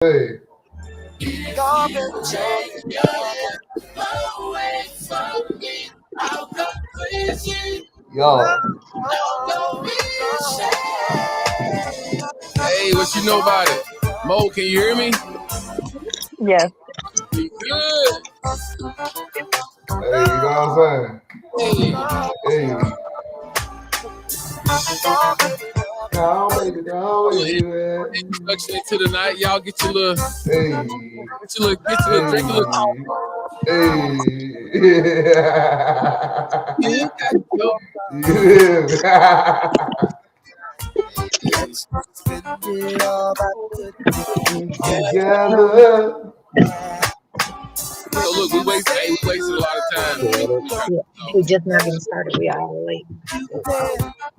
Hey, yo, Hey, what you know about it? Mo, can you hear me? Yes. We good. hey, you know what I'm Hey, saying? Hey, down, baby, down, baby. introduction into the night. Y'all get your little, Hey, get your little drink, a little hey, hey. yeah, yo. Together. So look, we wasted a lot of time. Yeah. We just not getting started. We are all late.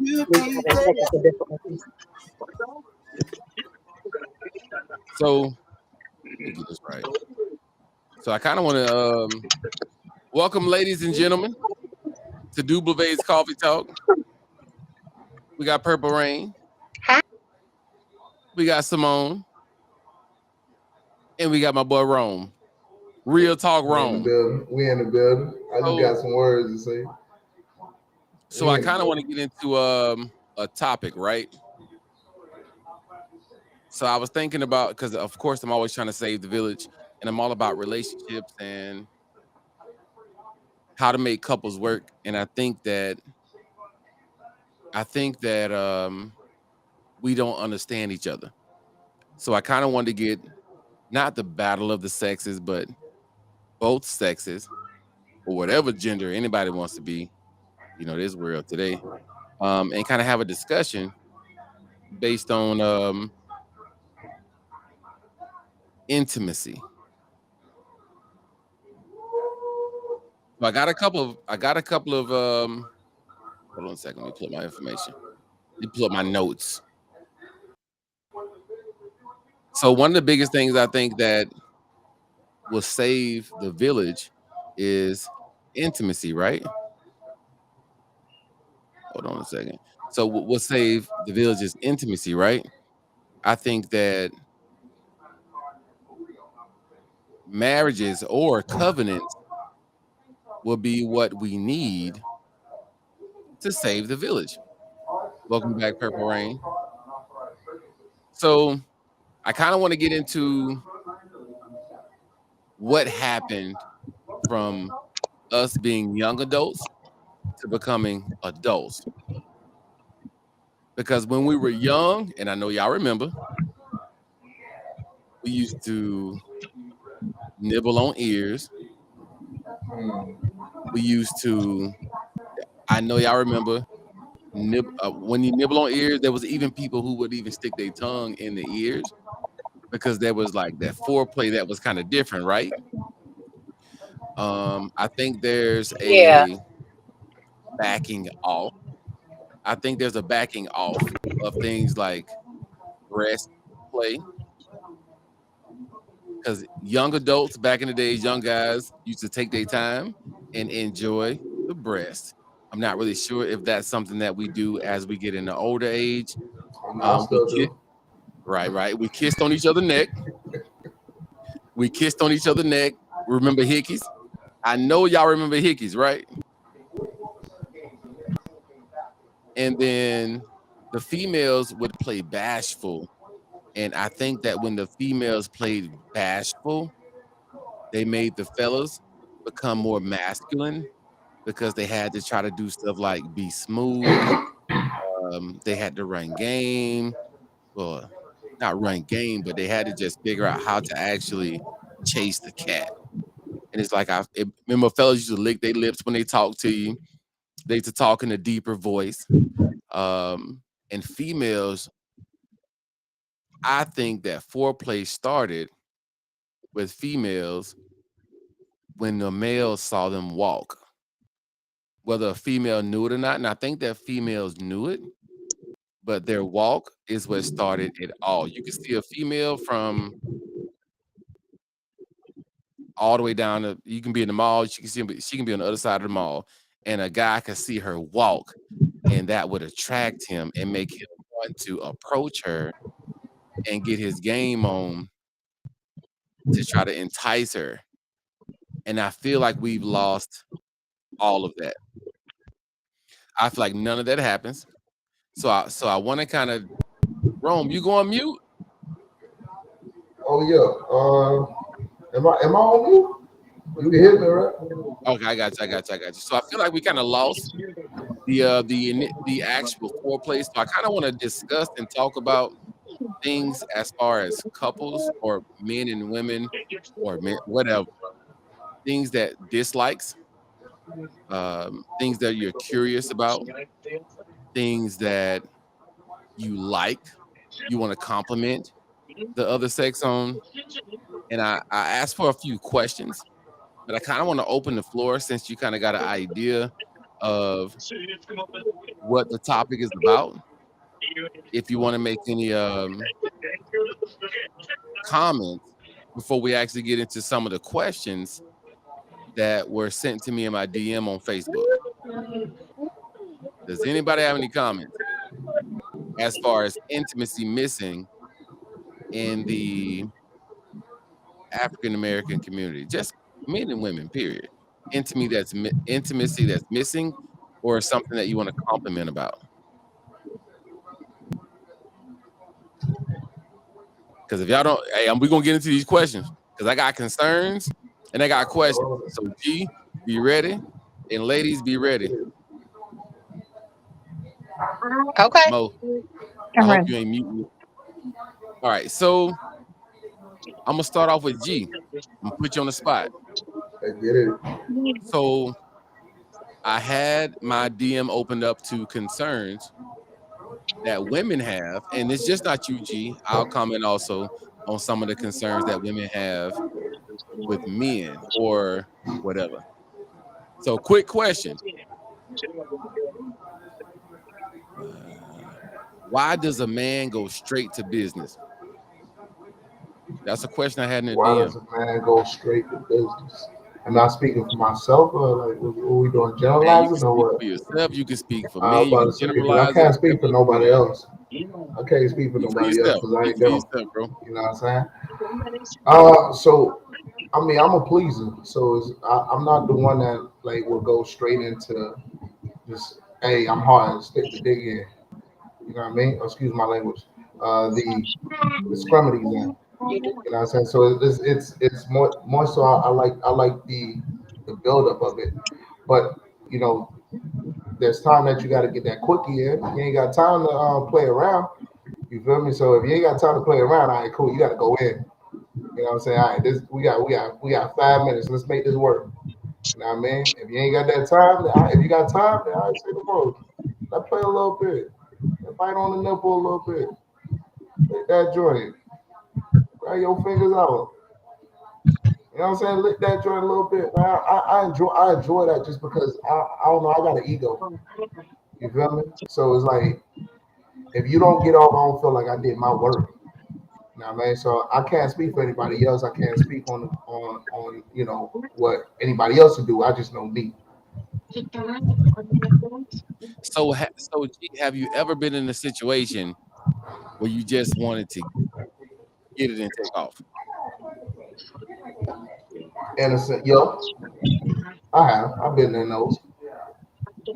We having technical difficulties. So let me get this right. So I kind of want to welcome, ladies and gentlemen, to Dublavave's Coffee Talk. We got Purple Rain, we got Simone, and we got my boy Rome. Real talk, We in the Rome. building. We in the building. I just So, got some words to say. so We I in the kind of want building. to get into a topic, right? So I was thinking about, because of course I'm always trying to save the village, and I'm all about relationships and how to make couples work. And I think that we don't understand each other. So I kind of wanted to get not the battle of the sexes, but both sexes or whatever gender anybody wants to be, this world today, and kind of have a discussion based on intimacy. So I got a couple of hold on a second, let me pull up my information. Let me pull up my notes. So one of the biggest things I think that will save the village is intimacy, right? Hold on a second. So what will save the village is intimacy, right? I think that marriages or covenants will be what we need to save the village. Welcome back, Purple Rain. So I kind of want to get into what happened from us being young adults to becoming adults. Because when we were young, and I know y'all remember, we used to nibble on ears. We used to, I know y'all remember, when you nibble on ears, there was even people who would even stick their tongue in the ears because there was like that foreplay that was kind of different, right? I think there's Yeah. a backing off. I think there's a backing off of things like breast play because young adults back in the days, young guys used to take their time and enjoy the breast. I'm not really sure if that's something that we do as we get in the older age. I We still kiss, do. right, right. We kissed on each other's neck. We kissed on each other's neck. Remember hickeys? I know y'all remember hickeys, right? And then the females would play bashful. And I think that when the females played bashful, they made the fellas become more masculine because they had to try to do stuff like be smooth. They had to run game. Well, not run game, but they had to just figure out how to actually chase the cat. And it's like remember fellas used to lick their lips when they talk to you. They used to talk in a deeper voice. And females, I think that foreplay started with females when the males saw them walk, whether a female knew it or not. And I think that females knew it, but their walk is what started it all. You can see a female from all the way down to, you can be in the mall, she can be on the other side of the mall, and a guy can see her walk, and that would attract him and make him want to approach her and get his game on to try to entice her. And I feel like we've lost all of that. I feel like none of that happens. So I want to kind of Rome, you go on mute? Oh yeah. Am I on mute? You can hear me, right? Okay, I got you. So I feel like we kind of lost the actual foreplay. So I kind of want to discuss and talk about things as far as couples or men and women or men, whatever, things that dislikes, things that you're curious about, things that you like, you want to compliment the other sex on. And I asked for a few questions, but I kind of want to open the floor since you kind of got an idea of what the topic is about. If you want to make any comments before we actually get into some of the questions that were sent to me in my DM on Facebook. Does anybody have any comments as far as intimacy missing in the African American community? Just men and women, period. Intimacy that's missing, or something that you want to compliment about. Because if y'all don't, hey, we're gonna get into these questions because I got concerns and I got questions. So G, be ready, and ladies, be ready. Okay. Mo, I I'm hope ready. you ain't muting. All right, so I'm gonna start off with G. I'm gonna put you on the spot. I get it. So I had my DM opened up to concerns that women have, and it's just not you, G. I'll comment also on some of the concerns that women have with men or whatever. So, quick question: why does a man go straight to business? That's a question I had in the Why DM. does a man go straight to business? I'm not speaking for myself, or like, what we doing, Man, you can generalizing or speak what? for yourself. You can speak for I was men. You about to can say, because I generalize it. can't Whatever speak for you want to do nobody there. else. I can't speak for Speak for nobody else yourself. because I Speak ain't for them. yourself, bro. You know what I'm saying? So I mean, I'm a pleaser, so I'm not the one that like will go straight into just, hey, I'm hard and stick the dick in. You know what I mean? Or, excuse my language. The scrummaties in. You know what I'm saying? So it's more so I like the buildup of it, but you know, there's time that you got to get that quickie in. You ain't got time to play around. You feel me? So if you ain't got time to play around, all right, cool. You got to go in. You know what I'm saying? All right, this we got 5 minutes. Let's make this work. You know what I mean? If you ain't got that time, then, all right, if you got time, then I right, say the word. Let's play a little bit. Let's bite on the nipple a little bit. Lick that joint. Grab your fingers out. You know what I'm saying? Lick that joint a little bit. Man, I enjoy that just because I don't know, I got an ego. You feel me? So it's like if you don't get off, I don't feel like I did my work. You know what I mean? So I can't speak for anybody else. I can't speak on what anybody else would do. I just know me. So G, have you ever been in a situation where you just wanted to get it and take off? Innocent, yo, I have. I've been in those.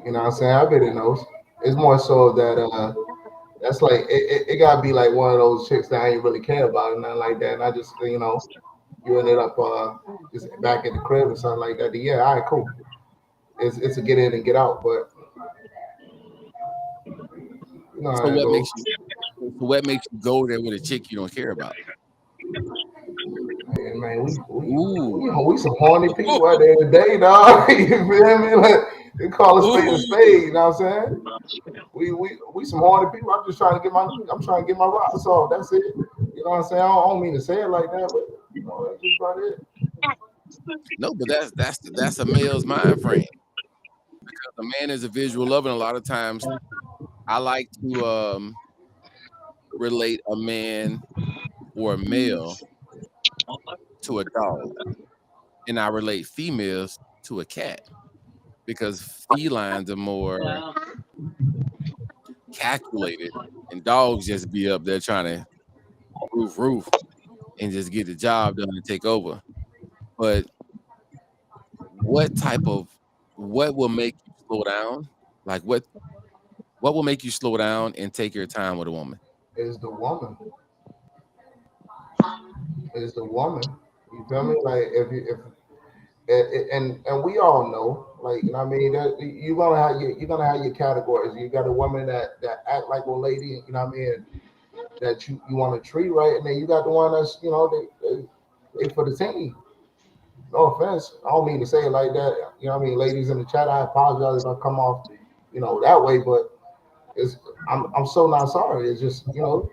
You know what I'm saying? I've been in those. It's more so that that's like it gotta be like one of those chicks that I ain't really care about and nothing like that. And I just you ended up just back at the crib or something like that. Then yeah, all right, cool. It's a get in and get out, but you know So how it what goes. makes you so what makes you go there with a chick you don't care about? Hey, man, Ooh. we some horny people at the end of the day, dog. You feel me? Like, they call a Ooh. spade. You know what I'm saying? We some horny people. I'm trying to get my rocks off. That's it. You know what I'm saying? I don't mean to say it like that, but that's just about it. No, but that's a male's mind frame. A man is a visual lover, and a lot of times I like to relate a man or a male to a dog, and I relate females to a cat because felines are more calculated, and dogs just be up there trying to roof. and just get the job done and take over. But what type of what will make you slow down? Like what will make you slow down and take your time with a woman? Is the woman. Is the woman. You feel me? Like if and we all know, like, you know what I mean, that you're gonna have your categories. You got a woman that act like a lady, you know what I mean, that you want to treat right, and then you got the one that's, you know, they for the team. No offense, I don't mean to say it like that. You know what I mean, ladies in the chat, I apologize if I come off, you know, that way, but it's I'm so not sorry. It's just, you know,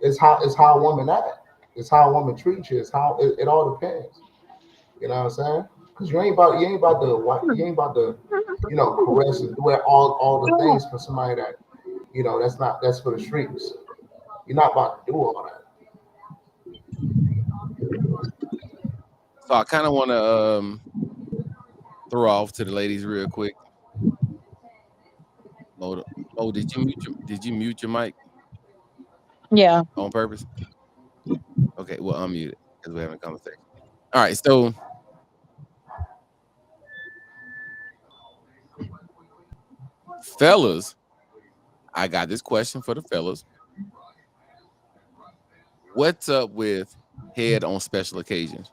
it's how a woman act. It's how a woman treats you. It's how it all depends. You know what I'm saying? Because you ain't about to, you know, caress and do all the things for somebody that, you know, that's for the streets. You're not about to do all that. So I kind of want to throw off to the ladies real quick. Mo, did you mute your mic Yeah. on purpose? Okay, well unmute it because we're having a conversation. All right, so fellas, I got this question for the fellas. What's up with head on special occasions?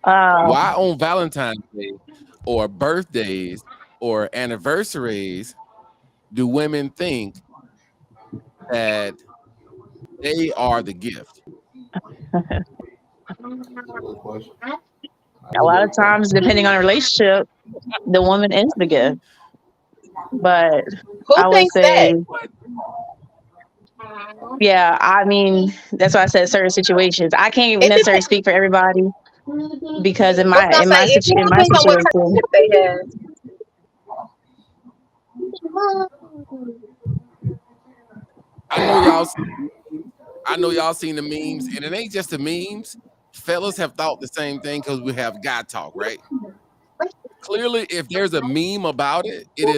Why on Valentine's Day or birthdays or anniversaries do women think that they are the gift? That's a good question. That's A a lot good of question. times, depending on the relationship, the woman is the gift. But Who I would thinks that? say, yeah, I mean, that's why I said certain situations. I can't It necessarily depends. speak for everybody because I was gonna say it in my depends on what type of situation, gift they have. I know y'all. I know y'all seen the memes, and it ain't just the memes. Fellas have thought the same thing because we have God talk, right? Clearly, if there's a meme about it, it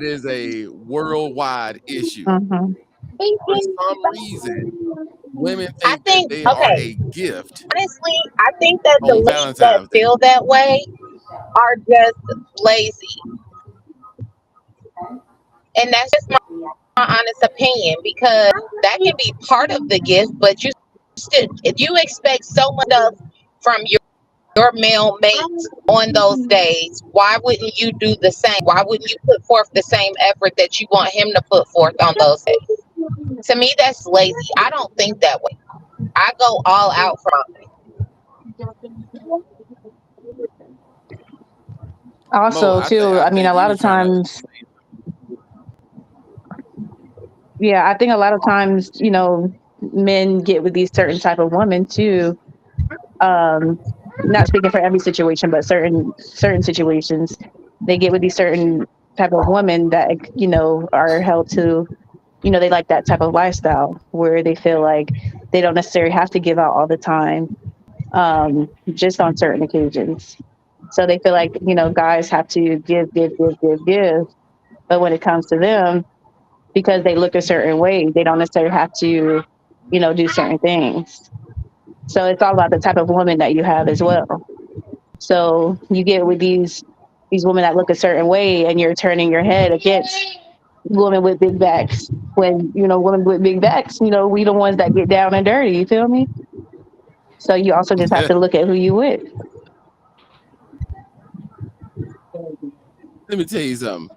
is a worldwide issue. hmm For some reason, women I think that think they are okay. a gift Honestly, I think that the on ladies that Valentine's Day. feel that way are just lazy, and that's just my honest opinion because that can be part of the gift, but you still, if you expect so much stuff from your male mate on those days, why wouldn't you do the same? Why wouldn't you put forth the same effort that you want him to put forth on those days? To me, that's lazy. I don't think that way. I go all out for mine. Mo, also I think too, I I mean, think a you lot was of trying to. times, yeah, I think a lot of times, men get with these certain type of women too. Um, Not speaking for every situation, but certain situations, they get with these certain type of women that are held to, they like that type of lifestyle where they feel like they don't necessarily have to give out all the time, just on certain occasions. So they feel like guys have to give, give, give, give, give. But when it comes to them, because they look a certain way, they don't necessarily have to, do certain things. So it's all about the type of woman that you have as well. So you get with these women that look a certain way, and you're turning your head against women with big backs. When women with big backs, we the ones that get down and dirty. You feel me? So you also just have to look at who you with. Let me tell you something.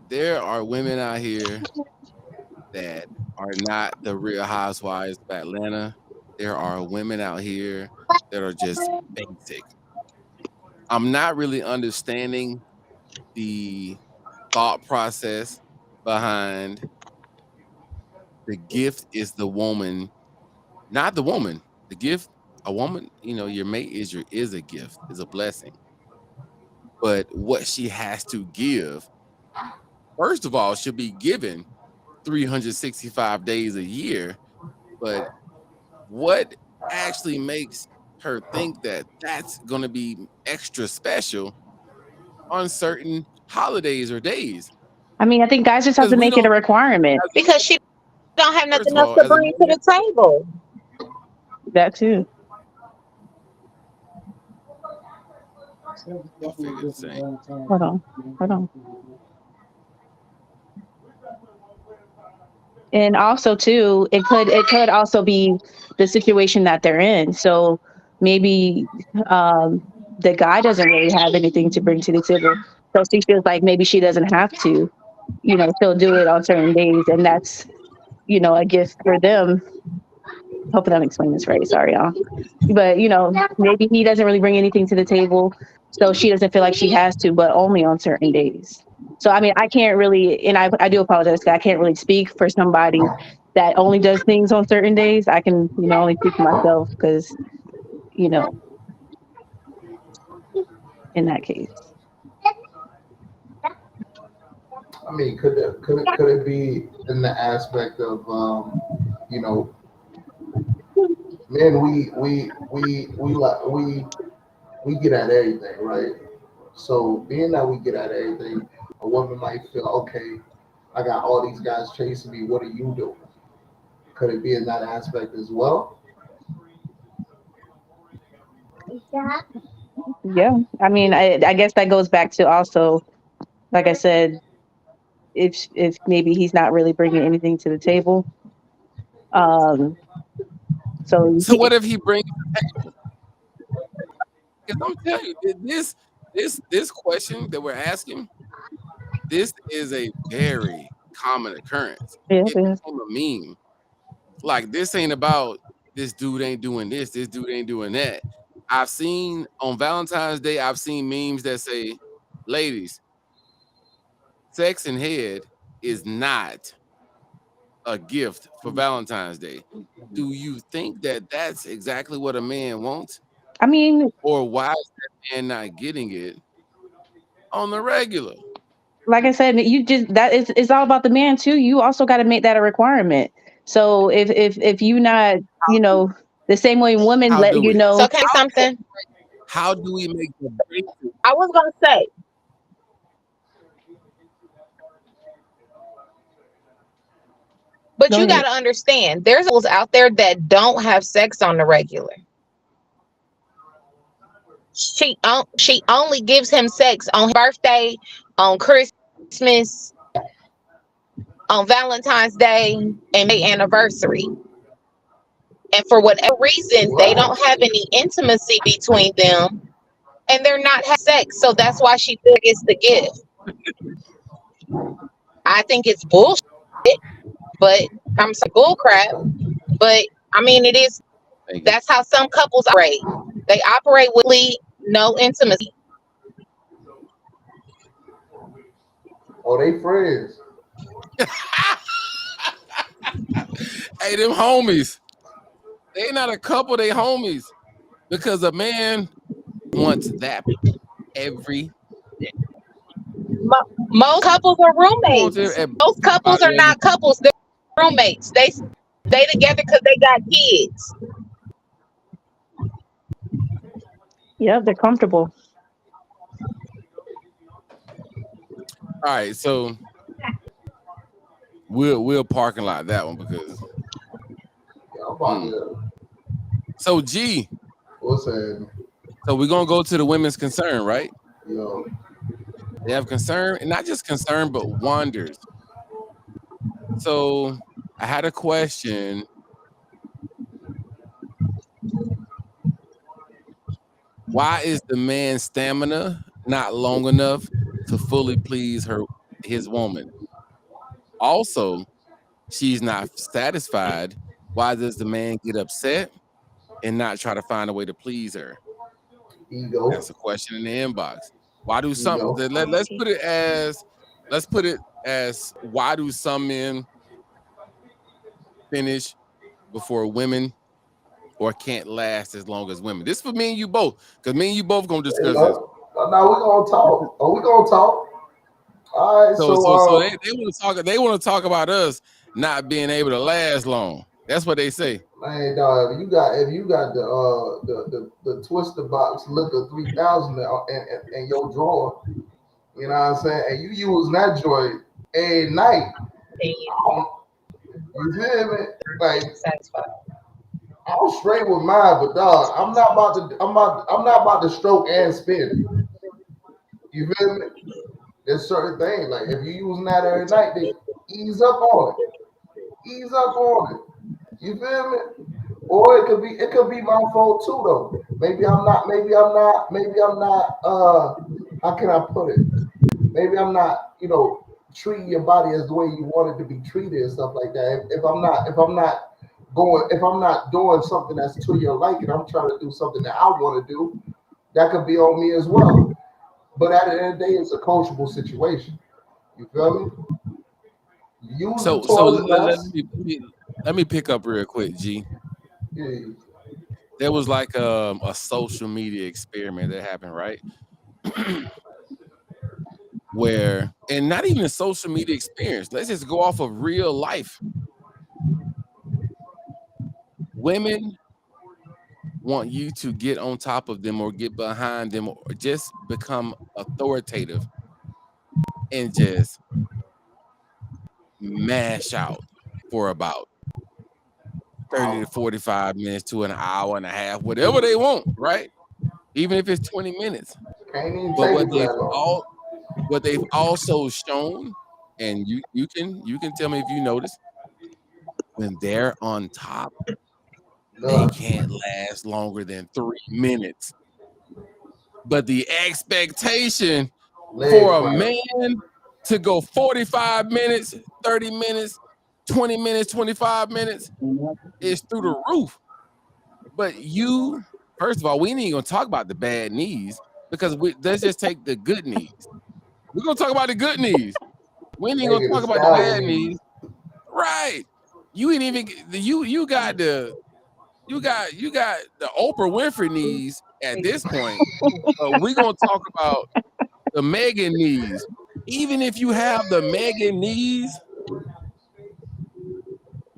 There are women out here that are not the Real Housewives of Atlanta. There are women out here that are just basic. I'm not really understanding the thought process behind the gift is the woman, not the woman. The gift, a woman, your mate is a gift, is a blessing. But what she has to give, first of all, should be given 365 days a year. But what actually makes her think that that's going to be extra special on certain holidays or days? I mean, I think guys just have Because to we make it a don't, requirement. Because she don't have First nothing of else all, to as a bring to man, the table. That too. y'all figure the same. Hold on. Hold on. And also too, it could also be the situation that they're in. So maybe um, the guy doesn't really have anything to bring to the table. So she feels like maybe she doesn't have to, she'll do it on certain days, and that's, a gift for them. Hopefully I'm explaining this right. Sorry, y'all. But maybe he doesn't really bring anything to the table, so she doesn't feel like she has to, but only on certain days. So I mean, I can't really, and I do apologize, 'cause I can't really speak for somebody that only does things on certain days. I can, only speak for myself, because you know, in that case, I mean, could it be in the aspect of you know, men we get at everything, right? So being that we get at everything, a woman might feel, okay, I got all these guys chasing me. What are you doing? Could it be in that aspect as well? yeah. I mean, I guess that goes back to also, like I said, if maybe he's not really bringing anything to the table. Um, so So what if he brings? Because I'm telling you, this question that we're asking, this is a very common occurrence. yeah, It yeah. became a meme. Like this ain't about this dude ain't doing this dude ain't doing that. I've seen on Valentine's Day, I've seen memes that say, ladies, sex and head is not a gift for Valentine's Day. Do you think that that's exactly what a man wants? I mean, Or why is that man not getting it on the regular? like I said, you just that is it's all about the man too. You also got to make that a requirement. So if you not, the same way women How let do you we? So know. can I say something? How do we make the basic? I was gonna say, but Go you got ahead. to understand, there's couples out there that don't have sex on the regular. She only gives him sex on his birthday, on Christmas, on Valentine's Day, and May anniversary. And for whatever reason, they What? don't have any intimacy between them, and they're not having sex. So that's why she feels it's the gift. I think it's bullshit, but I'm sorry, bull crap. But I mean, it is. Thank you. That's how some couples operate. They operate with no intimacy. Oh, they friends. Hey, them homies. They not a couple, they homies. Because a man wants that every day. Most couples are He wants it roommates. Most couples are not couples. They're roommates. They stay together because they got kids. Yeah, they're comfortable. all right, so we'll parking lot that one because Yeah, I'm about hmm. to. So G, What's that? so we're gonna go to the women's concern, right? Yo, They have concern, and not just concern, but wonders. So I had a question. Why is the man's stamina not long enough to fully please his woman? Also, she's not satisfied. Why does the man get upset and not try to find a way to please her? ego, That's a question in the inbox. Why do some ego. let's put it as why do some men finish before women or can't last as long as women? This for me and you both, because me and you both gonna Hey, discuss this. look. Now we gonna talk. Oh, we gonna talk. All right. So they want to talk about us not being able to last long. That's what they say. Man, dog, if you got the twister box liquor 3000 in your drawer, you know what I'm saying, and you use that joint every night, I don't- You feel me? Like satisfied. I'm straight with mine, but dog, I'm not about to stroke and spin. You feel me? There's certain things like if you're using that every night, then ease up on it. Ease up on it. You feel me? Or it could be my fault too though. Maybe I'm not how can I put it? Maybe I'm not, treating your body as the way you want it to be treated and stuff like that. If I'm not doing something that's to your liking, I'm trying to do something that I want to do, that could be on me as well. But at the end of the day, it's a coachable situation. You feel me? Use the So toilet let less. me pick up real quick, G. Yeah. There was like a social media experiment that happened, right? Where, and not even a social media experience. Let's just go off of real life. Women want you to get on top of them or get behind them or just become authoritative and just mash out for about 30 to 45 minutes to an hour and a half, whatever they want, right? Even if it's 20 minutes. Can't even But take it for that long. what they've also shown, and you can tell me if you notice, when they're on top, they can't last longer than 3 minutes. But the expectation for a man to go 45 minutes, 30 minutes, 20 minutes, 25 minutes is through the roof. But first of all, we ain't even gonna talk about the bad knees because let's just take the good knees. We're gonna talk about the good knees. We ain't even gonna talk about the bad knees. Right. You ain't even you got the Oprah Winfrey knees at this point. But we're gonna talk about the Megan knees. Even if you have the Megan knees,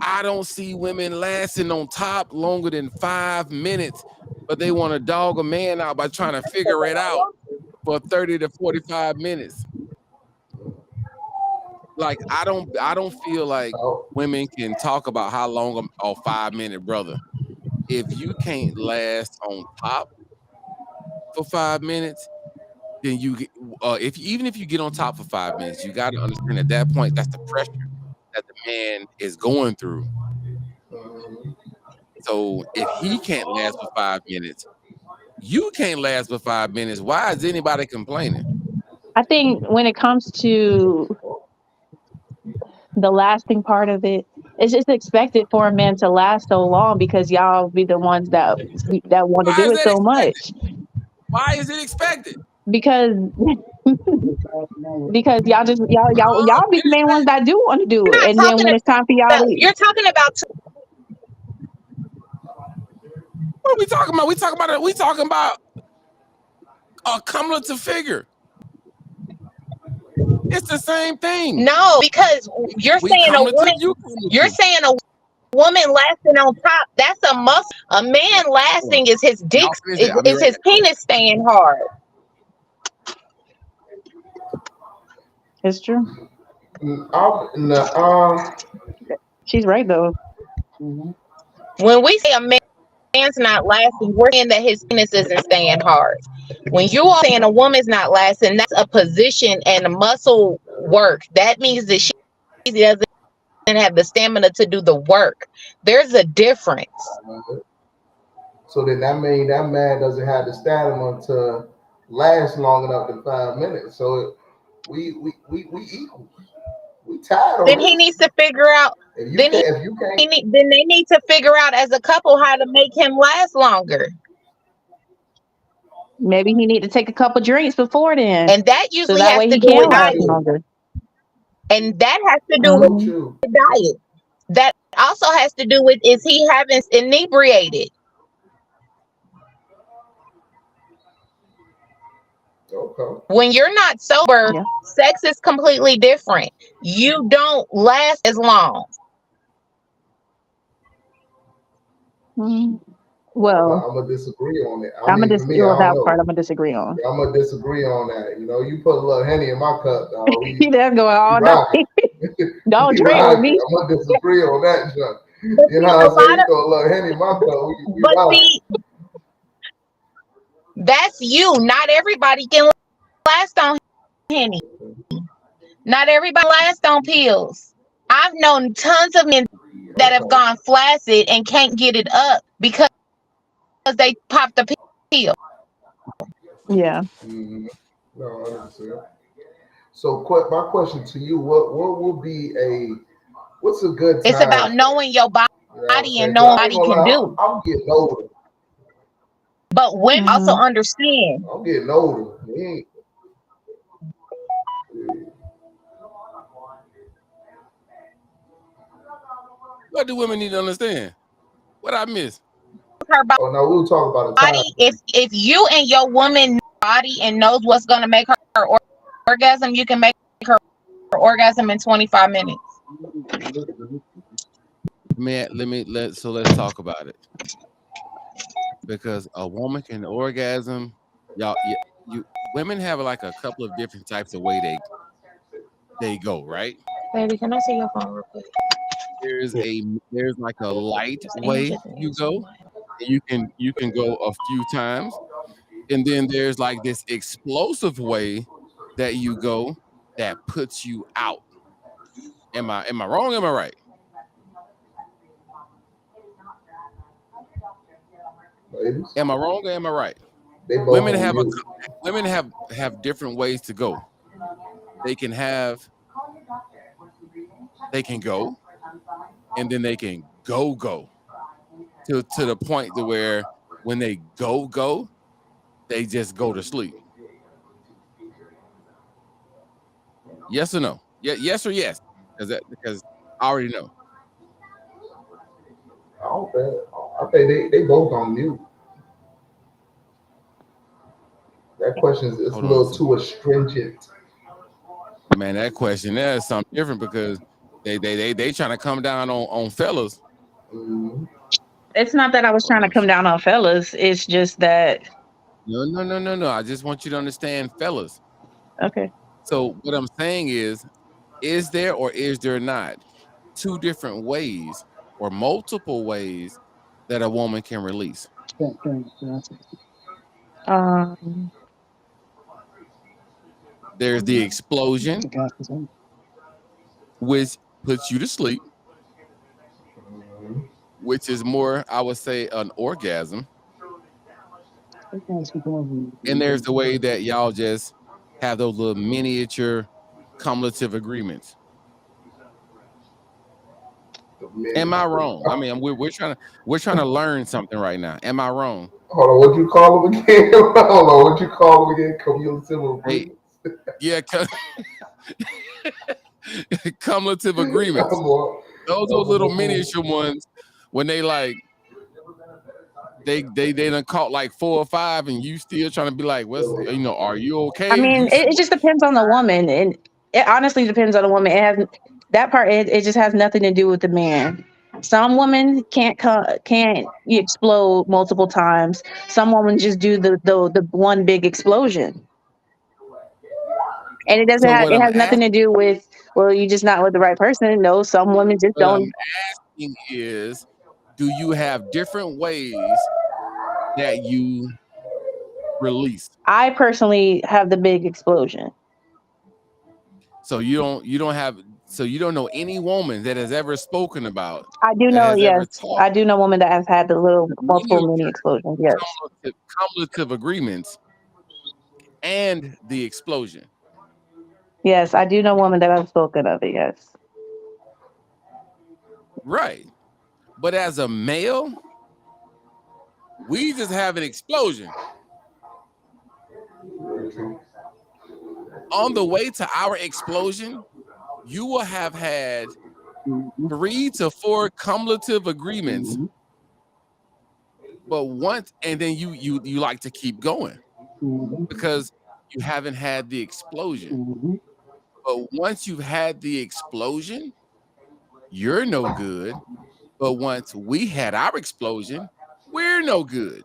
I don't see women lasting on top longer than 5 minutes, but they want to dog a man out by trying to figure it out for 30 to 45 minutes. Like I don't feel like women can talk about how long a 5 minute brother. If you can't last on top for 5 minutes, then even if you get on top for 5 minutes, you got to understand at that point that's the pressure that the man is going through. So if he can't last for 5 minutes, you can't last for 5 minutes. Why is anybody complaining? I think when it comes to the lasting part of it, it's just expected for a man to last so long because y'all be the ones that want to Why do is it that so expected? much. Why is it expected? Because y'all be the main ones that do want to do it, You're not and then talking when it's time for y'all about. to, You're talking about. What are we talking about? We talking about a cumulative figure. It's the same thing. No, because you're We saying a woman. cumulative, you You're cumulative. saying a woman lasting on top. That's a muscle. A man lasting is his dick. Y'all finish that. I'll be Is right his back. penis staying hard. it's true. No, She's right though. When we say a man's not lasting, we're saying that his penis isn't staying hard. When you are saying a woman's not lasting, that's a position and a muscle work. That means that she doesn't have the stamina to do the work. There's a difference. so then that means that man doesn't have the stamina to last long enough than 5 minutes. So we equal. We tied on Then he this. needs to figure out. Then If you can't, then they need to figure out as a couple how to make him last longer. Maybe he need to take a couple drinks before then, And that so usually that has way to he do can with last diet. longer. And that has to do with so Hmm. true. diet. That also has to do with is he having inebriated? Okay. When you're not sober, Yeah. sex is completely different. You don't last as long. Hmm. Well, I'm gonna disagree on it. I I'm mean, gonna for me, I well, don't that part know. I'm gonna disagree on. I'm gonna disagree on that. You put a little Henny in my cup, dog. That's going We all night. rocking. Don't drink with Exactly. me. I'm gonna disagree on that, John. But You know see, what a I'm saying? lot You of, throw a little henny in my cup. We but right. see, that's you. Not everybody can last on Henny. Not everybody lasts on pills. I've known tons of men that have Okay. gone flaccid and can't get it up because they popped a pill. Yeah. Mm-hmm. No, I understand. So, my question to you: what will be a what's a good It's about time? knowing your You know what I'm body and saying? 'Cause knowing I what ain't body gonna can lie, do. I'm getting older. But women also Hmm. understand. I'm getting older. What do women need to understand? What I miss? Her Oh no, we were talking about a body, time. if you and your woman know her body and knows what's gonna make her orgasm, you can make her orgasm in 25 minutes. Let's talk about it because a woman can orgasm. You women have like a couple of different types of way they go, right? Baby, can I see your phone real quick? There's like a light way Just you answer go. You can go a few times, and then there's like this explosive way that you go that puts you out. Am I wrong? Am I right? Ladies, Am I wrong or am I right? they both Women on have a mute. women have different ways to go. They can have they can go and then they can go to the point to where when they go they just go to sleep. Yes or no? Yeah, yes or yes? Because I already know. I don't think. I think they both on mute. That question is a Hold on. little too astringent. Man, that question there is something different because they trying to come down on fellas. Mm, It's not that I was Hold trying to on. come down on fellas. It's just that No. I just want you to understand, fellas. okay. So what I'm saying is there or is there not two different ways or multiple ways that a woman can release? Um There's the explosion, which puts you to sleep, mm, which is more, I would say, an orgasm. And there's the way that y'all just have those little miniature cumulative agreements. the Am I ministry. wrong? I mean, we're trying to learn something right now. Am I wrong? Hold on, what you call them again? Hold on, what you call them again? Cumulative Hey, agreements. yeah, cumulative agreements. I'm on. Those are I'm little on. miniature ones when they like they done caught like 4 or 5, and you still trying to be like, what's are you I okay? mean, You it just depends on the woman, and it honestly depends on the woman. It has that part. It just has nothing to do with the man. Some women can't explode multiple times. Some women just do the one big explosion, and so what it I'm has nothing to do with well, you just not with the right person. No, some women just don't. asking is, do you have different ways that you release? I personally have the big explosion. So you don't know any woman that has ever spoken about I do that know, has ever yes, taught I do know women that have had the little multiple many mini explosions. Yes, cumulative agreements and the explosion. yes, I do know women that have spoken of it. Yes. Right. But as a male, we just have an explosion. On the way to our explosion, you will have had 3 to 4 cumulative agreements, but once and then you like to keep going because you haven't had the explosion. But once you've had the explosion, you're no good. But once we had our explosion, we're no good.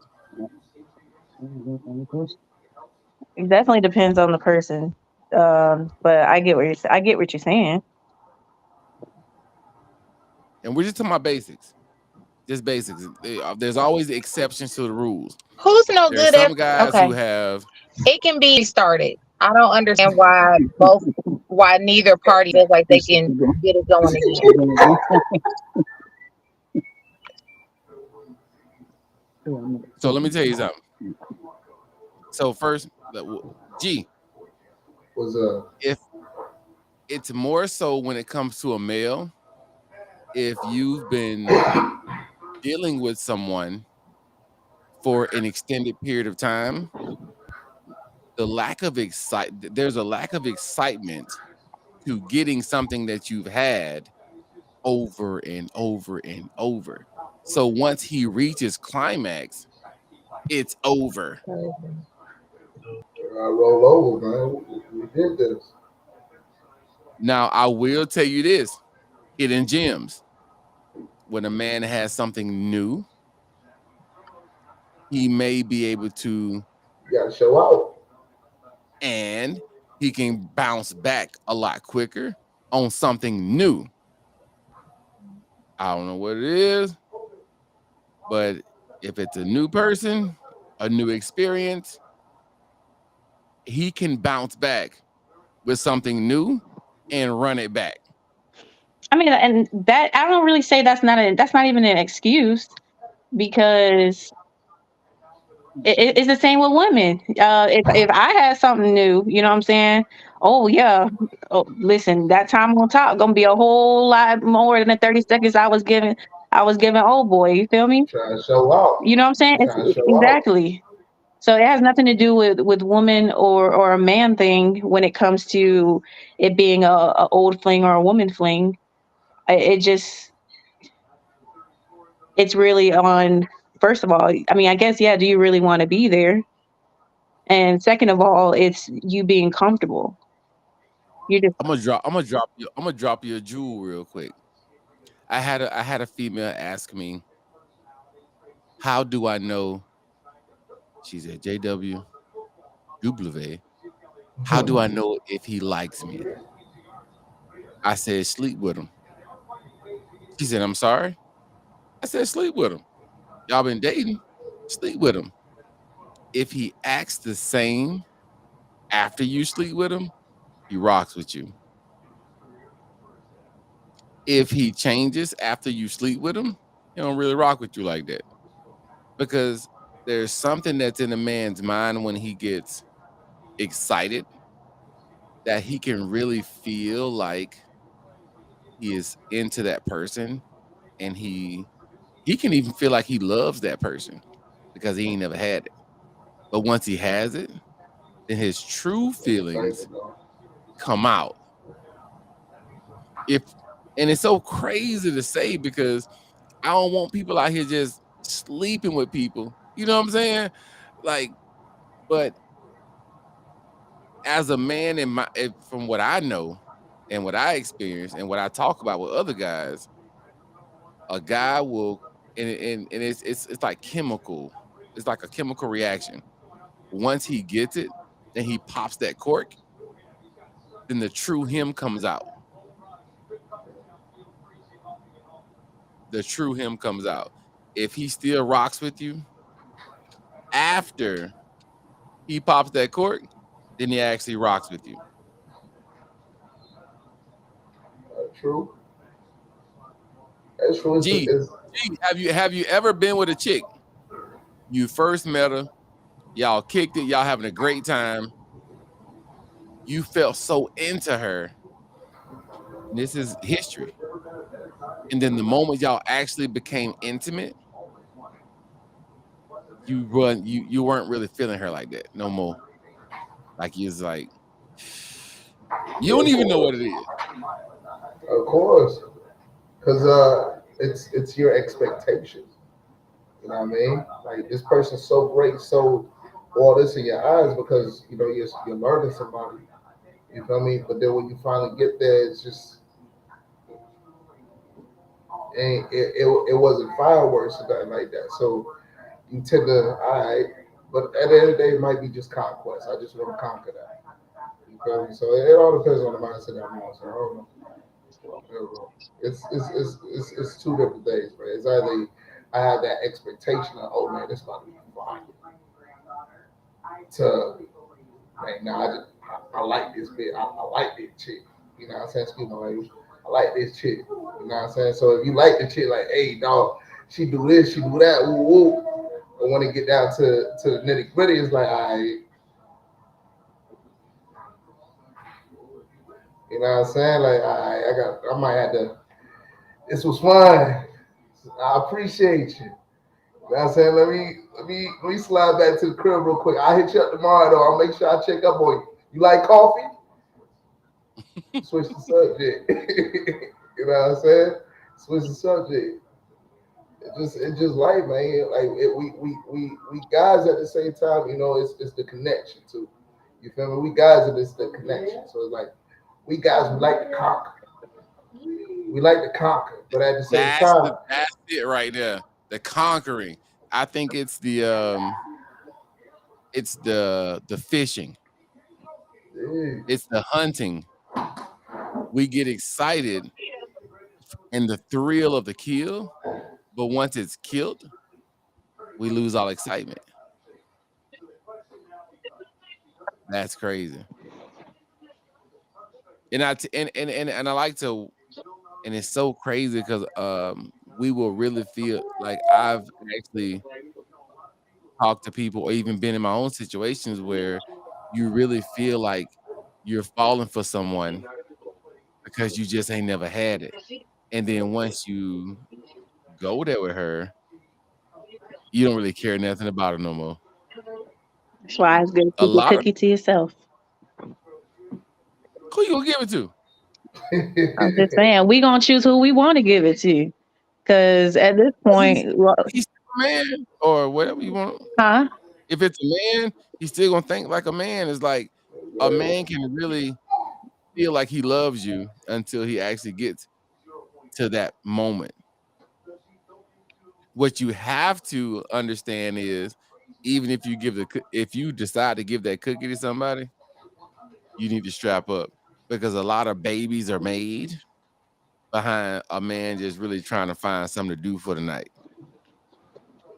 It definitely depends on the person. But I get what you're saying. and we're just talking about basics, just basics. There's always exceptions to the rules. Who's no There's good at? some guys who Okay, have. it can be restarted. I don't understand why neither party feels like they can get it going again. So let me tell you something. So first, G, Was if it's more so when it comes to a male, if you've been dealing with someone for an extended period of time, there's a lack of excitement to getting something that you've had over and over and over. So once he reaches climax, it's over. roll over, man. We did this. Now I will tell you this: hidden gems. When a man has something new, he may be able to, You gotta show out. and he can bounce back a lot quicker on something new. I don't know what it is, but if it's a new person, a new experience, he can bounce back with something new and run it back. I mean, and that I don't really say that's not even an excuse because it's the same with women. If I had something new, you know what I'm saying? Oh yeah. Oh, listen, that time on top gonna be a whole lot more than the 30 seconds I was giving old boy. You feel me? Trying to show out. You know what I'm saying? It's Trying to show out. exactly. So it has nothing to do with woman or a man thing when it comes to it being a old fling or a woman fling. It just it's really on. First of all, I mean, I guess yeah. Do you really want to be there? And second of all, it's you being comfortable. You just I'm gonna drop you a jewel real quick. I had a female ask me, how do I know she's at JW Dublave? How do I know if he likes me? I said, sleep with him. She said, I'm sorry. I said, sleep with him. Y'all been dating? Sleep with him. If he acts the same after you sleep with him, he rocks with you. If he changes after you sleep with him, he don't really rock with you like that. Because there's something that's in a man's mind when he gets excited that he can really feel like he is into that person, and he can even feel like he loves that person because he ain't never had it. But once he has it, then his true feelings Excitement, though. come out. If and it's so crazy to say because I don't want people out here just sleeping with people. You know what I'm saying? Like, but as a man from what I know and what I experience and what I talk about with other guys, a guy will and it's like chemical. It's like a chemical reaction. Once he gets it and he pops that cork, then the true him comes out. The true him comes out. If he still rocks with you after he pops that cork, then he actually rocks with you. True. That's true. G, have you ever been with a chick? You first met her, y'all kicked it, y'all having a great time. You felt so into her. And this is history. And then the moment y'all actually became intimate, you weren't really feeling her like that no more. Like you was like, you don't even know what it is. Of course, because it's your expectations. You know what I mean? Like this person's so great, so all this in your eyes because you're learning somebody. You feel me? But then when you finally get there, it's just it wasn't fireworks or nothing like that. So you tend to all right, but at the end of the day, it might be just conquest. I just want to conquer that. You feel me? So it all depends on the mindset that I'm on. So I don't know. It's two different things, man. It's either I have that expectation of, oh man, this about to be fine, to man, nah, I like this bit, I like this chick. You know what I'm saying? Excuse my language. I like this chick. You know what I'm saying? So if you like the chick, like, hey, dog, she do this, she do that, ooh, ooh. But when it get down to the nitty gritty, it's like, all right, you know what I'm saying? Like, all right, I might have to. This was fun. I appreciate you. You know what I'm saying? Let me slide back to the crib real quick. I'll hit you up tomorrow though. I'll make sure I check up on you. You like coffee? Switch the subject. You know what I'm saying? Switch the subject. It just life, man. Like we guys at the same time, you know, it's the connection too. You feel me? We guys are the connection. So it's like we guys we like to conquer. We like to conquer, but at the same time, That's it right there. The conquering. I think it's the fishing. yeah, It's the hunting. We get excited in the thrill of the kill, but once it's killed, we lose all excitement. That's crazy. And I like to, and it's so crazy because we will really feel like I've actually talked to people or even been in my own situations where you really feel like you're falling for someone because you just ain't never had it. And then once you go there with her, you don't really care nothing about her no more. That's why it's good to A keep your lot of cookie to yourself. who you gonna give it to? I'm just saying, we gonna choose who we want to give it to. Cause at this He's point, well, he's still a man or whatever you want. huh? If it's a man, he's still gonna think like a man. It's like a man can really feel like he loves you until he actually gets to that moment. What you have to understand is, even if you if you decide to give that cookie to somebody, you need to strap up because a lot of babies are made behind a man just really trying to find something to do for the night.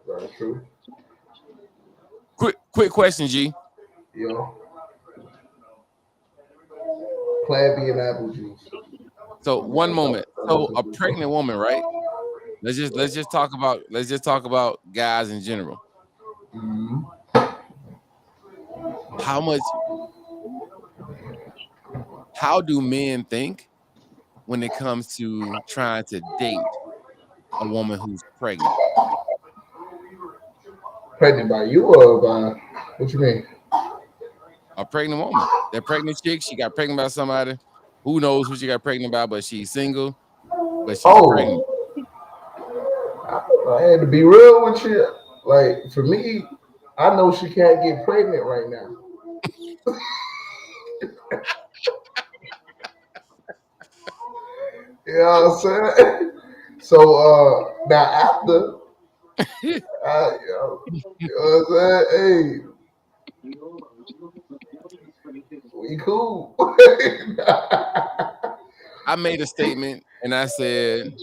Very true. Quick question, G. Yo, Plan B and apple juice. So one moment. So a pregnant woman, right? Let's just talk about guys in general. Mm-hmm. How much how do men think when it comes to trying to date a woman who's pregnant? Pregnant by you or by what you mean? A pregnant woman. That pregnant chick, she got pregnant by somebody. Who knows who she got pregnant by, but she's single, but she's pregnant. Oh, I had to be real with you. Like for me, I know she can't get pregnant right now. You know what I'm saying? So now after, you know what I'm saying? Hey, we cool. I made a statement and I said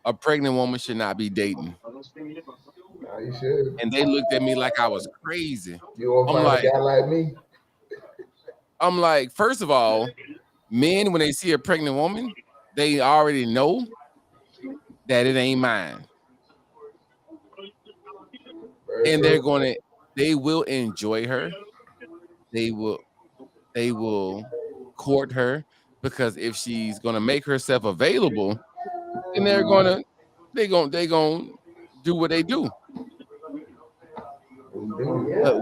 a pregnant woman should not be dating. Nah, you should. And they looked at me like I was crazy. You won't I'm find a like, guy like me. first of all, men when they see a pregnant woman, they already know that it ain't mine. Very And true. they will enjoy her. They will they will court her because if she's gonna make herself available, then they gonna do what they do. Yeah.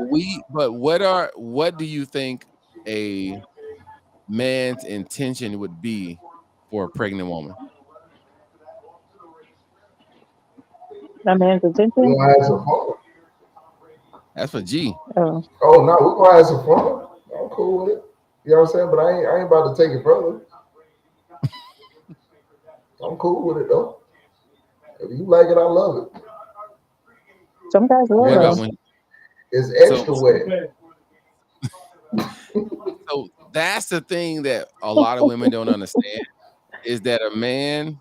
But what do you think a man's intention would be for a pregnant woman? That man's We attention. gonna have some fun. That's for G. Oh, Oh no, we gonna have some fun. I'm cool with it. You know what I'm saying? But I ain't about to take it further. I'm cool with it though. If you like it, I love it. some guys What about will. Yes, when it's so extra wet. so that's the thing that a lot of women don't understand. is that a man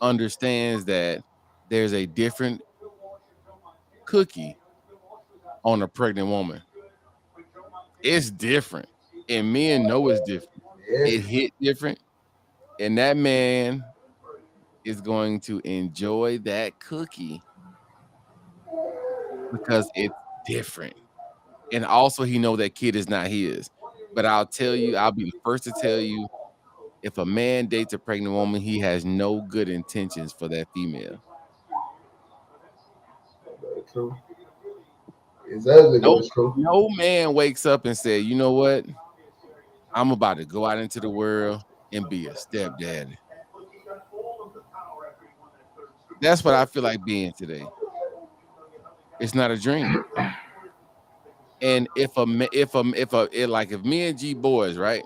understands that there's a different cookie on a pregnant woman. It's different. And men know it's different. Yeah. It hit different. And that man is going to enjoy that cookie because it's different. And also he know that kid is not his. But I'll tell you, I'll be the first to tell you, if a man dates a pregnant woman, he has no good intentions for that female. That's true. It's ugly, but No, it's true. no man wakes up and say, you know what? I'm about to go out into the world and be a stepdad. That's what I feel like being today. It's not a dream. And if me and G boys, right,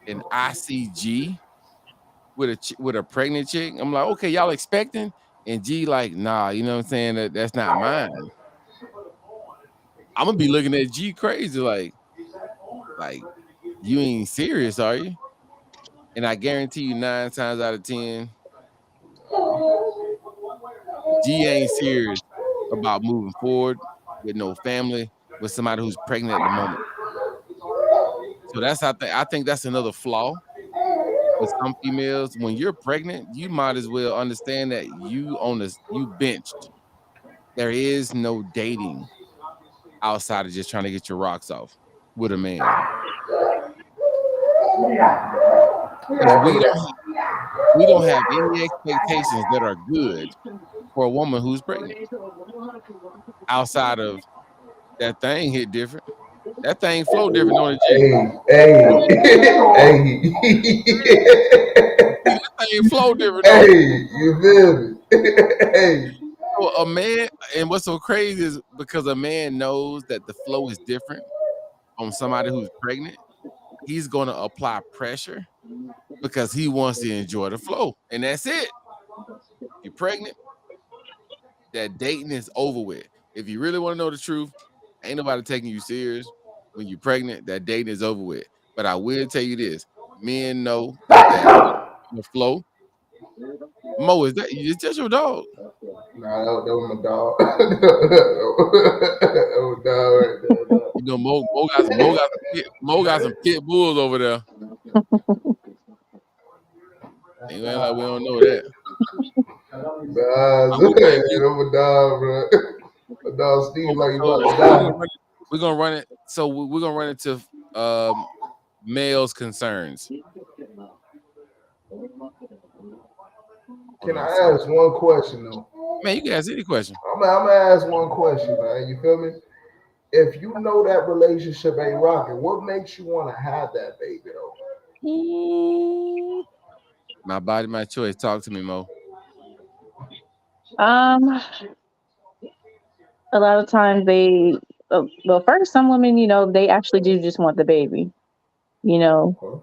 and I see G with a pregnant chick, I'm like, okay, y'all expecting? And G like, nah, you know what I'm saying? That's not mine. I'm gonna be looking at G crazy, like you ain't serious, are you? And I guarantee you 9 times out of 10, G ain't serious about moving forward with no family with somebody who's pregnant at the moment. So I think that's another flaw with some females. When you're pregnant, you might as well understand that you benched. There is no dating outside of just trying to get your rocks off with a man. Because we don't have any expectations that are good for a woman who's pregnant. Outside of that thing hit different. That thing flow different on the G. Hey, hey, hey, That thing flow different on it. hey, you feel me? Hey, So a man, and what's so crazy is because a man knows that the flow is different on somebody who's pregnant, he's gonna apply pressure because he wants to enjoy the flow. And that's it. You're pregnant, that dating is over with. If you really want to know the truth, ain't nobody taking you serious. When you're pregnant, that dating is over with. But I will tell you this: men know that the flow. Mo, is that your dog? nah, that was my dog. That was dog right there. Dog. You know, Mo got some pit bulls over there. Ain't like we don't know that. Nah, But we might be that was my dog, bro. My dog Steve like he so, about to so we're gonna die. run it. We're gonna run it. So we're gonna run into um, males' concerns. Hold Can on a I second. ask one question though? Man, you can ask any question. I'm gonna ask one question, man. You feel me? If you know that relationship ain't rocking, what makes you want to have that baby though? Ooh. My body, my choice. Talk to me, Mo. Um, a lot of times well, first, some women, they actually do just want the baby. You know, Okay.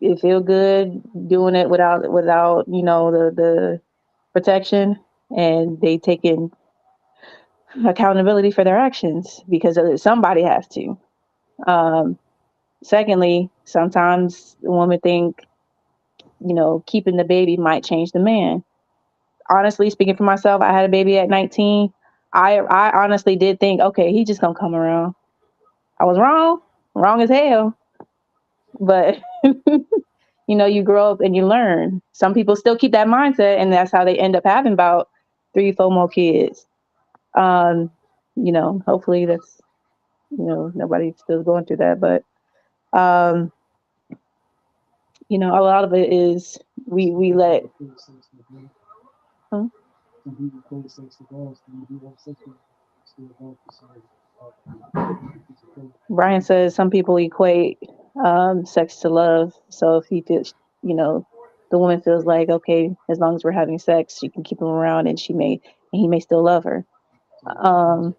they feel good doing it without the protection, and they taking accountability for their actions because somebody has to. Um, Secondly, sometimes the women think keeping the baby might change the man. Honestly, speaking for myself, I had a baby at 19. I honestly did think, okay, he just gonna come around. I was wrong as hell. But you grow up and you learn. Some people still keep that mindset, and that's how they end up having about 3, 4 more kids. Um, hopefully that's nobody's still going through that, but um, a lot of it is we let. Huh? Brian says some people equate sex to love. So if he feels, the woman feels like, okay, as long as we're having sex, she can keep him around, and he may still love her. Um,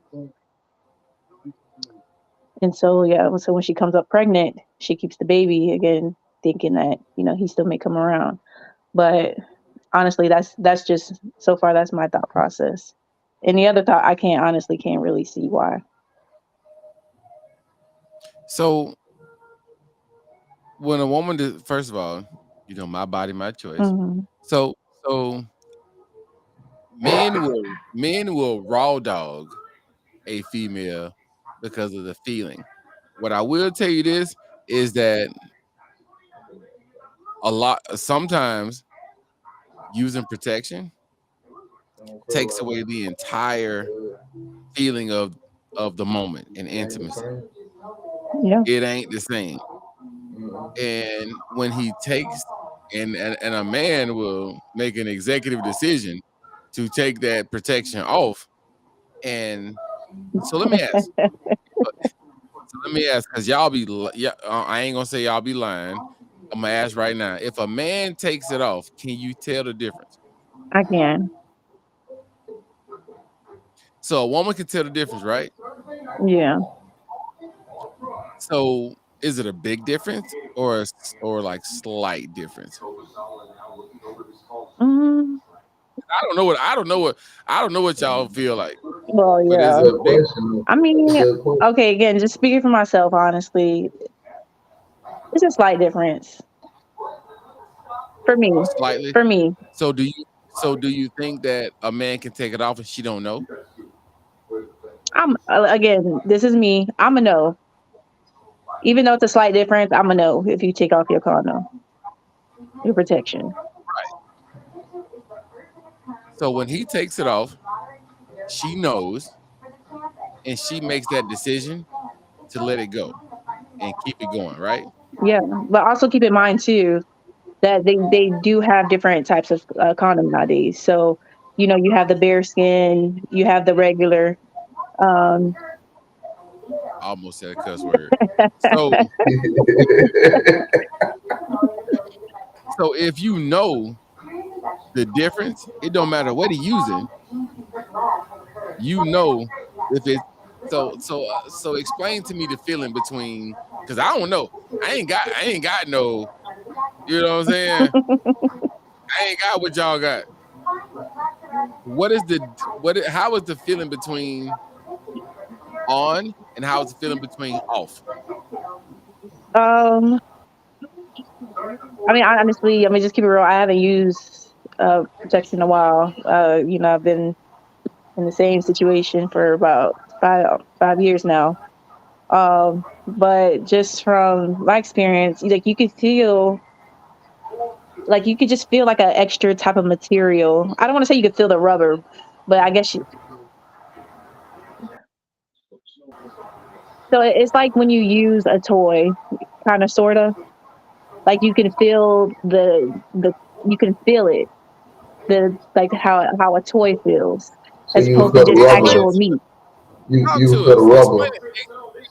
and so yeah, so when she comes up pregnant, she keeps the baby again, thinking that he still may come around. But honestly, that's just so far that's my thought process. Any other thought, I can't really see why. So when a woman does, first of all, my body, my choice. Hmm. So men will raw dog a female because of the feeling. What I will tell you this is that a lot sometimes using protection takes away the entire feeling of the moment and It ain't the intimacy. same. Yeah. It ain't the same. Mm-mm. And when he takes and a man will make an executive decision to take that protection off. And so let me ask. So let me ask, because yeah, I ain't gonna say y'all be lying. I'm gonna ask right now. If a man takes it off, can you tell the difference? I can. So a woman can tell the difference, right? Yeah. So is it a big difference or like slight difference? Mm, I don't know what y'all feel like, well, but It's a is yeah. it a good big question. I It's a mean, good question. okay, again, just speaking for myself, honestly, it's a slight difference for me. slightly? For me, So do you think that a man can take it off and she don't know? again, this is me. I'm a no. Even though it's a slight difference, I'm a no if you take off your condom, your protection. So when he takes it off, she knows and she makes that decision to let it go and keep it going, right? Yeah. But also keep in mind, too, that they do have different types of condom nowadays. So, you have the bare skin, you have the regular. Um, I almost said a cuss word. So so if you know the difference, it don't matter what he using, you know if it's so explain to me the feeling between, because I don't know. I ain't got no, you know what I'm saying? I ain't got what y'all got. What is the how is the feeling between on and how is the feeling between off? um, I mean, honestly, I mean, just keep it real. I haven't used protection in a while. I've been in the same situation for about 5 years now. But just from my experience, like you could just feel like an extra type of material. I don't want to say you could feel the rubber, but I guess so. It's like when you use a toy, kind of, sort of. Like you can feel you can feel it, the like how a toy feels, So as you opposed to feel the just Explain rubber. actual it. meat. Talk You to feel the us. rubber. Explain it.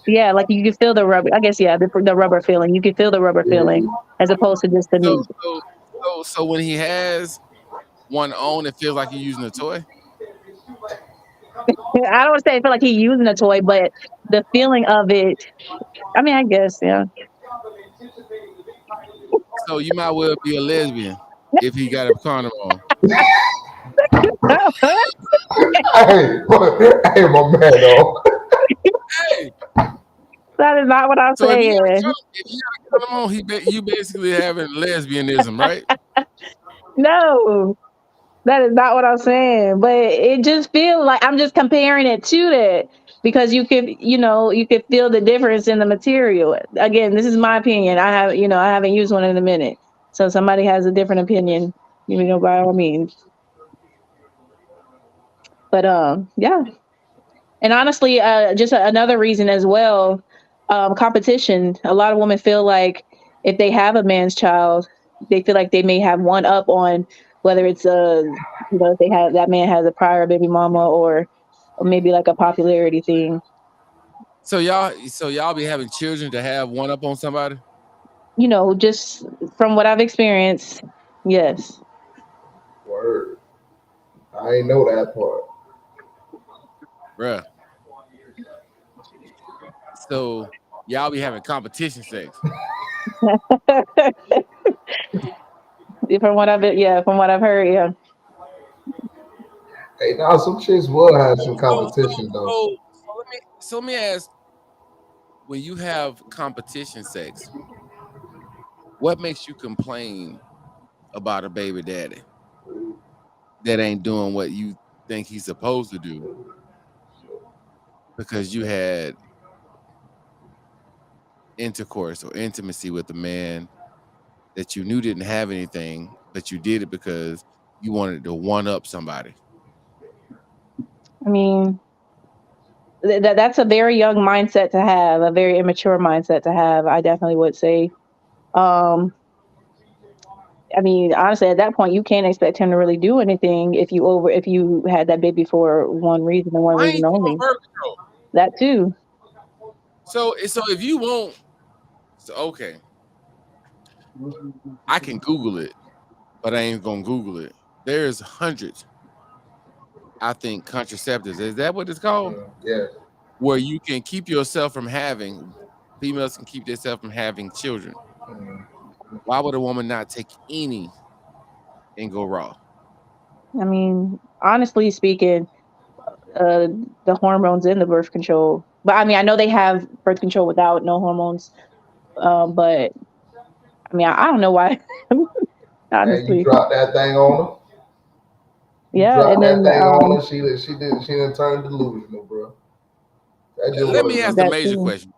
Yeah, like you can feel the rubber. I guess, yeah, the rubber feeling. You can feel the rubber feeling, Yeah. as opposed to just the So meat. so so when he has one on, it feels like you're using a toy. I don't want to say I feel like he's using a toy, but the feeling of it. I mean, I guess, yeah. So you might well be a lesbian if he got a condom on. Hey, hey, my man, though. Hey, That is not what I'm so saying. if he got a condom on, you basically having lesbianism, right? No, that is not what I'm saying. But it just feels like I'm just comparing it to that because you could feel the difference in the material. Again, this is my opinion. I haven't used one in a minute. So if somebody has a different opinion, by all means. But yeah. And honestly, just another reason as well, competition. A lot of women feel like if they have a man's child, they feel like they may have one up on whether it's if they have that man has a prior baby mama, or maybe like a popularity thing. So y'all be having children to have one up on somebody, Just from what I've experienced, yes. Word. I ain't know that part. bruh. So y'all be having competition sex. From what I've heard, yeah. Hey, now some chicks will have some So so competition though. so let me ask, when you have competition sex, what makes you complain about a baby daddy that ain't doing what you think he's supposed to do because you had intercourse or intimacy with a man that you knew didn't have anything, but you did it because you wanted to one up somebody? I mean, that's a very young mindset to have, a very immature mindset to have. I definitely would say. Um, I mean, honestly, at that point, you can't expect him to really do anything if you had that baby for one reason and one Why reason ain't you on only. birth control? That too. So if you won't, so okay, I can Google it, but I ain't gonna Google it. There's hundreds, I think, contraceptives. Is that what it's called? Yeah. Where you can keep yourself from having, females can keep themselves from having children. Mm. Why would a woman not take any and go raw? I mean, honestly speaking, uh, the hormones in the birth control. But I mean, I know they have birth control without no hormones. But I mean, I don't know why. And you Honestly, drop that thing on her. You yeah. drop And that then thing on her. She didn't turn delusional, bro. That's just Let what me it ask is. a that major too. question.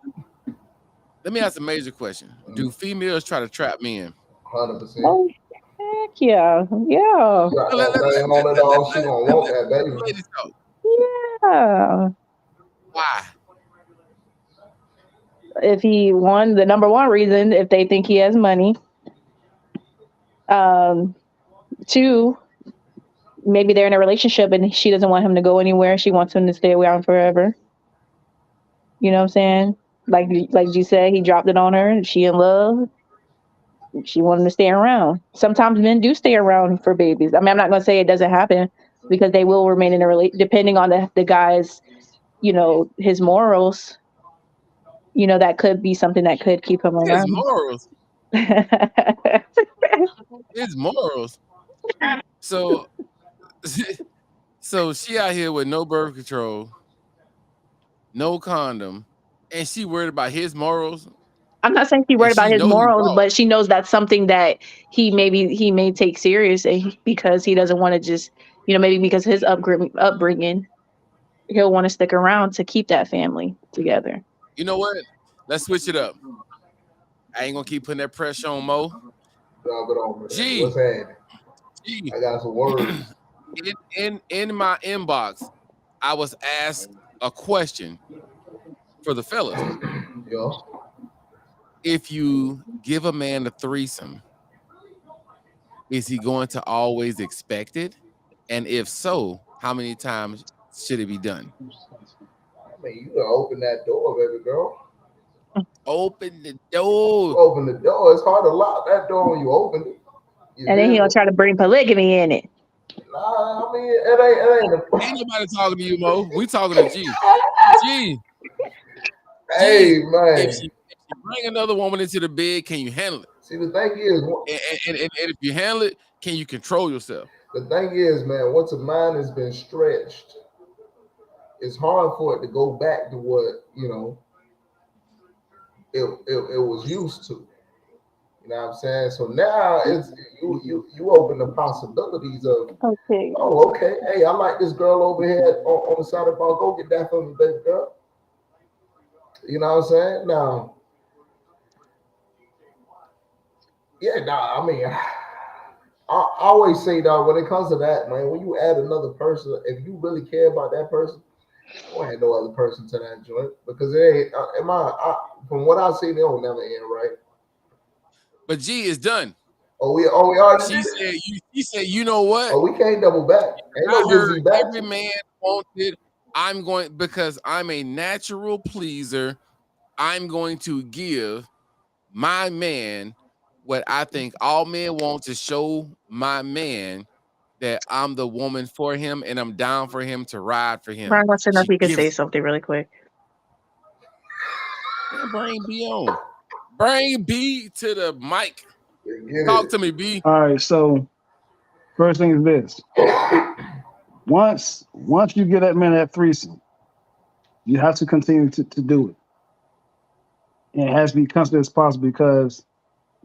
Let me ask a major question. Do females try to trap men? 100%. Oh heck yeah, yeah, Drop Let, that let, let, thing on her, let, let, dog. She let, gonna let, want let- that let the baby. ladies talk. yeah. Why? If he won the number one reason, if they think he has money. Um, Two, maybe they're in a relationship and she doesn't want him to go anywhere. She wants him to stay around forever. You know what I'm saying? Like you said, he dropped it on her. She in love. She wanted to stay around. Sometimes men do stay around for babies. I mean, I'm not going to say it doesn't happen because they will remain in a relation, depending on the guy's, his morals. That could be something that could keep him His around. morals. His morals. So, so she out here with no birth control, no condom, and she worried about his morals, I'm not saying she's and worried about she his know he morals, raw. but she knows that's something that he may take serious, and because he doesn't want to just, maybe because of his upbringing, he'll want to stick around to keep that family together. You know what? Let's switch it up. I ain't gonna keep putting that pressure on Mo. Drop it on me. G, What's happening? G. I got some words. In my inbox, I was asked a question for the fellas. Yo. If you give a man a threesome, is he going to always expect it? And if so, how many times should it be done? I mean, you gotta open that door, baby girl. Open the You door. open the door. It's hard to lock that door when you open it. You And then feel he'll me? try to bring polygamy in it. Nah, I mean, it ain't Ain't a. nobody talking to you, Mo. We talking to G. G. G. Hey, If man. she bring another woman into the bed, can you handle it? See, the thing is, And if you handle it, can you control yourself? man, once a mind has been stretched, it's hard for it to go back to what it was used to. You know what I'm saying? So now it's you open the possibilities of, Okay. oh, okay, hey, I like this girl over here on the side of the bar. Go get that for me, baby girl. You know what I'm saying? Now, yeah, nah, I mean, I always say, dog, when it comes to that, man, when you add another person, if you really care about that person, don't add no other person to that joint because it ain't. From what I see, they don't never end right. But G is done. Oh, we already She did it. said, she said, you know what? Oh, we can't double back. Ain't I no heard dizzy back. every man wants it. I'm going because I'm a natural pleaser. I'm going to give my man what I think all men want to show my man that I'm the woman for him and I'm down for him to ride for him. Brian wants to know if She he could say gives it. something really quick. Man, bring B on. Bring B to the mic. Get Talk it. to me, B. All right, so first thing is this. Once you get that man that threesome, you have to continue to do it. And it has to be constant as possible because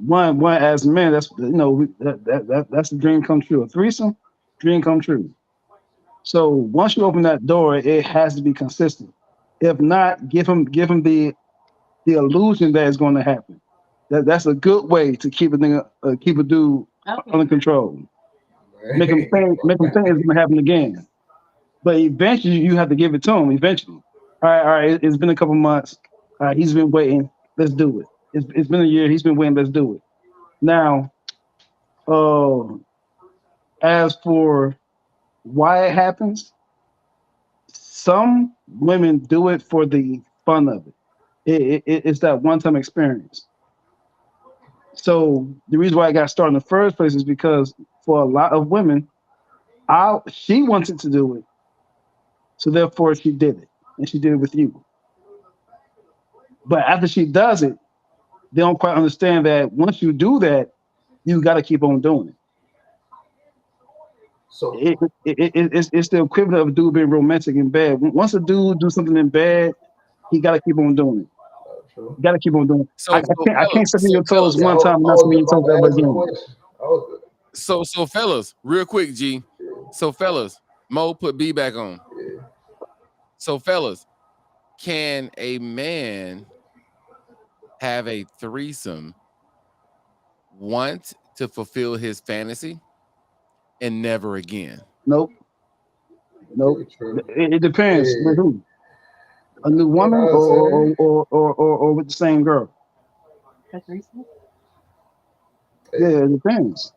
one as men, that's that's the dream come true. A threesome, dream come true. So once you open that door, it has to be consistent. If not, give him the illusion that it's going to happen. That's a good way to keep a dude under control. Make him think it's going to happen again. But eventually, you have to give it to him. Eventually, all right, it's been a couple months. All right, he's been waiting. Let's do it. It's been a year. He's been waiting. Let's do it. Now, uh, as for why it happens, some women do it for the fun of it. It's that one-time experience. So the reason why I got started in the first place is because for a lot of women, she wanted to do it, so therefore she did it, and she did it with you. But after she does it, they don't quite understand that once you do that, you got to keep on doing it. So It's the equivalent of a dude being romantic in bed. Once a dude do something in bed, he got to keep on doing it. true. You got to keep on doing it. I, So I can't I can't step in your toes Yeah, fellas, one time and not step in your toes about ever to ask a again. question. I was so fellas, real quick, G. So fellas, Mo put B back on. yeah. So fellas, can a man have a threesome once to fulfill his fantasy and never again? Nope, nope. Yeah, true. It depends with Yeah, who. A new you know woman what I'm saying? or with the same girl. Hey, Yeah, it depends.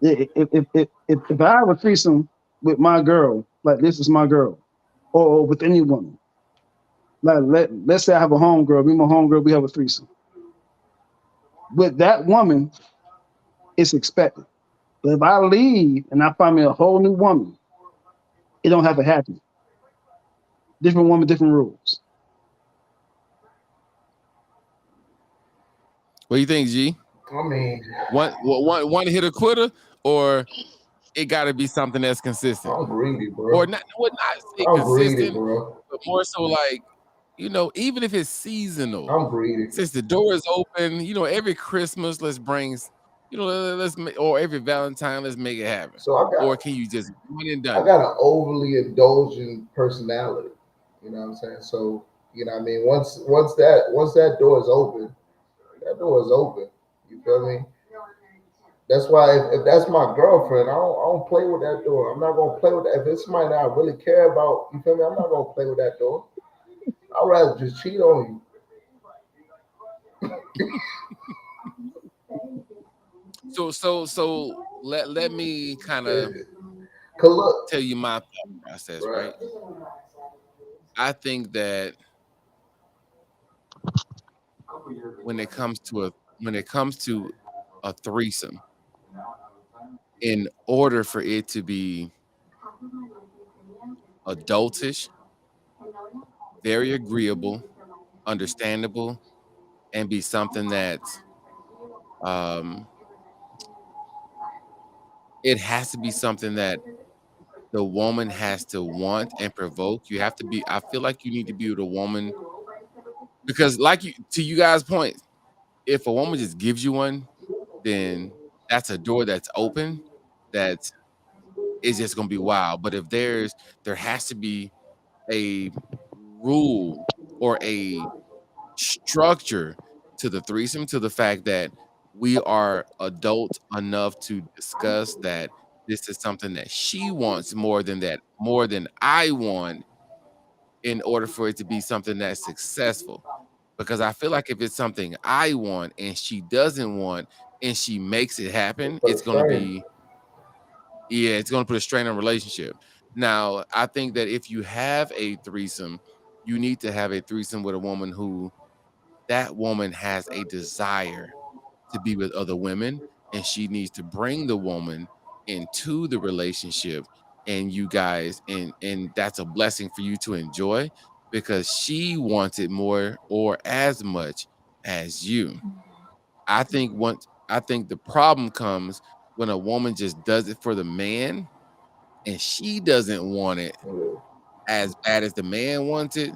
If I have a threesome with my girl, like this is my girl, or with any woman, like let's say I have a home girl, me and my home girl, we have a threesome. With that woman, it's expected. But if I leave and I find me a whole new woman, it don't have to happen. Different woman, different rules. What do you think, G? I mean, One hit a quitter, or it got to be something that's consistent, I'm greedy, or bro. not? Would not say I'm greedy, consistent, bro. but more so like, even if it's seasonal, I'm greedy. since the door is open, every Christmas, let's bring, let's make, or every Valentine, let's make it happen. So Or can you just one and I done? got an overly indulgent personality. You know what I'm saying? So I mean, once that door is open, that door is open. You feel me? That's why if that's my girlfriend, I don't play with that door. I'm not gonna play with that. If it's somebody that I really care about, you feel me? I'm not gonna play with that door. I'd rather just cheat on So let me kind you. of Yeah. Cause look, tell you my thought process, right? right? I think that when it comes to a threesome, in order for it to be adultish, very agreeable, understandable, and be something that um it has to be something that the woman has to want and provoke. You have to be, I feel like you need to be with a woman, because like to you guys' point, if a woman just gives you one, then that's a door that's open, that is just gonna be wild. But if there has to be a rule or a structure to the threesome, to the fact that we are adult enough to discuss that this is something that she wants more than I want, in order for it to be something that's successful. Because I feel like if it's something I want and she doesn't want and she makes it happen, For the it's gonna strain. be, yeah, it's gonna put a strain on relationship. Now, I think that if you have a threesome, you need to have a threesome with a woman who, that woman has a desire to be with other women, and she needs to bring the woman into the relationship, and you guys, and that's a blessing for you to enjoy, because she wants it more or as much as you. I think the problem comes when a woman just does it for the man and she doesn't want it Yeah. as bad as the man wants it.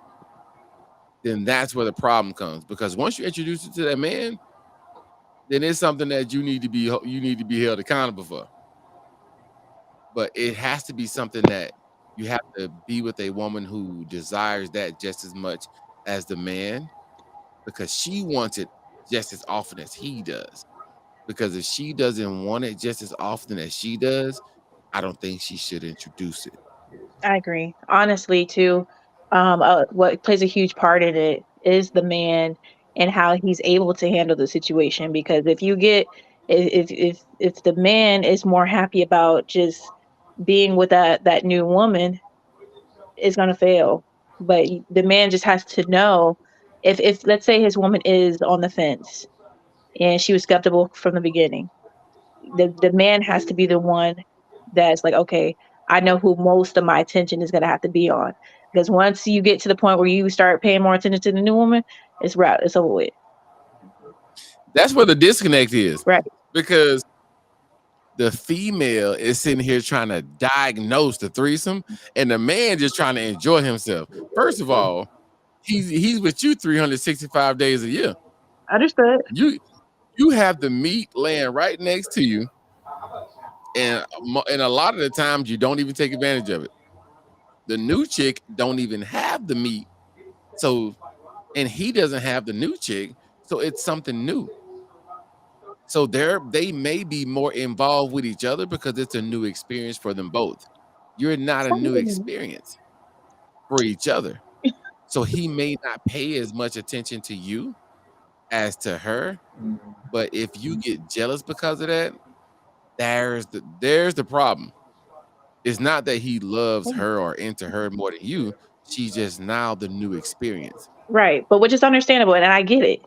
Then that's where the problem comes, because once you introduce it to that man, then it's something that you need to be held accountable for. But it has to be something that you have to be with a woman who desires that just as much as the man, because she wants it just as often as he does. Because if she doesn't want it just as often as she does, I don't think she should introduce it. I agree. Honestly, too, what plays a huge part in it is the man and how he's able to handle the situation. Because if you get, if the man is more happy about just being with that new woman, it's gonna fail. But the man just has to know, if let's say his woman is on the fence and she was skeptical from the beginning, the man has to be the one that's like, okay, I know who most of my attention is gonna have to be on. Because once you get to the point where you start paying more attention to the new woman, it's right, it's over with. That's where the disconnect is. Right. Because the female is sitting here trying to diagnose the threesome, and the man just trying to enjoy himself. First of all, he's with you 365 days a year. Understood. You have the meat laying right next to you, and a lot of the times you don't even take advantage of it. The new chick don't even have the meat, so, and he doesn't have the new chick, so it's something new. So they may be more involved with each other because it's a new experience for them both. You're not a new experience for each other. So he may not pay as much attention to you as to her. But if you get jealous because of that, there's the problem. It's not that he loves her or into her more than you. She's just now the new experience. Right. But which is understandable, and I get it.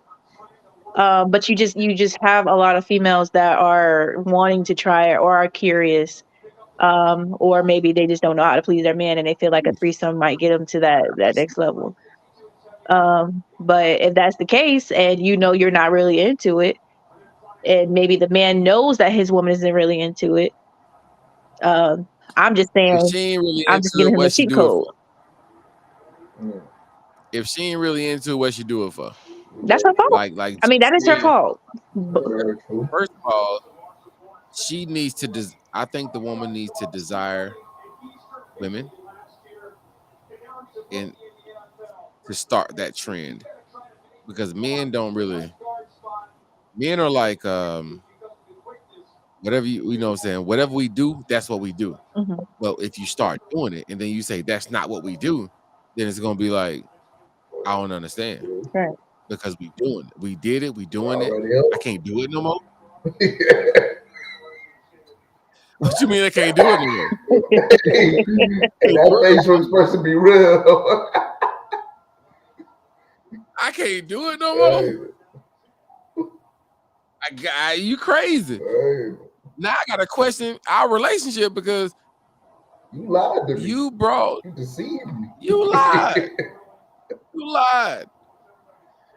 But you just have a lot of females that are wanting to try it or are curious, or maybe they just don't know how to please their man and they feel like a threesome might get them to that next level. But if that's the case and you know you're not really into it, and maybe the man knows that his woman isn't really into it, um, I'm just If saying, she ain't really I'm just into giving it, him the what she cheat do it code. for? If she ain't really into it, what she do it for? That's her fault. Like I mean, that is her yeah. fault. First of all, she needs to. I think the woman needs to desire women and to start that trend, because men don't really. Men are like whatever you know what I'm saying. Whatever we do, that's what we do. Mhm. Well, if you start doing it and then you say that's not what we do, then it's gonna be like, I don't understand, Right. because we did it, we doing it. I can't do it no more. What you mean I can't do it no more? Hey, that facial expression be real. I can't do it no more. Hey, You crazy. hey, Now I gotta question our relationship because you lied to me. you brought You deceived me. you lied. You lied.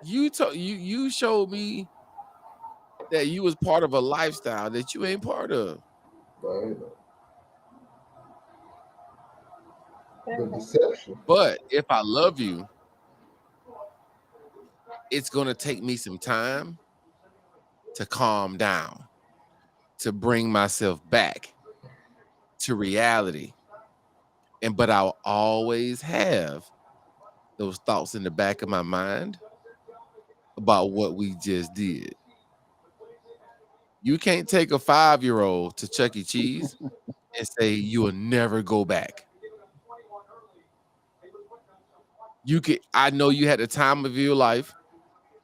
You showed me that you was part of a lifestyle that you ain't part of. Right. The deception. But if I love you, it's gonna take me some time to calm down, to bring myself back to reality. But I'll always have those thoughts in the back of my mind about what we just did. You can't take a 5-year-old to Chuck E. Cheese and say you will never go back. I know you had the time of your life.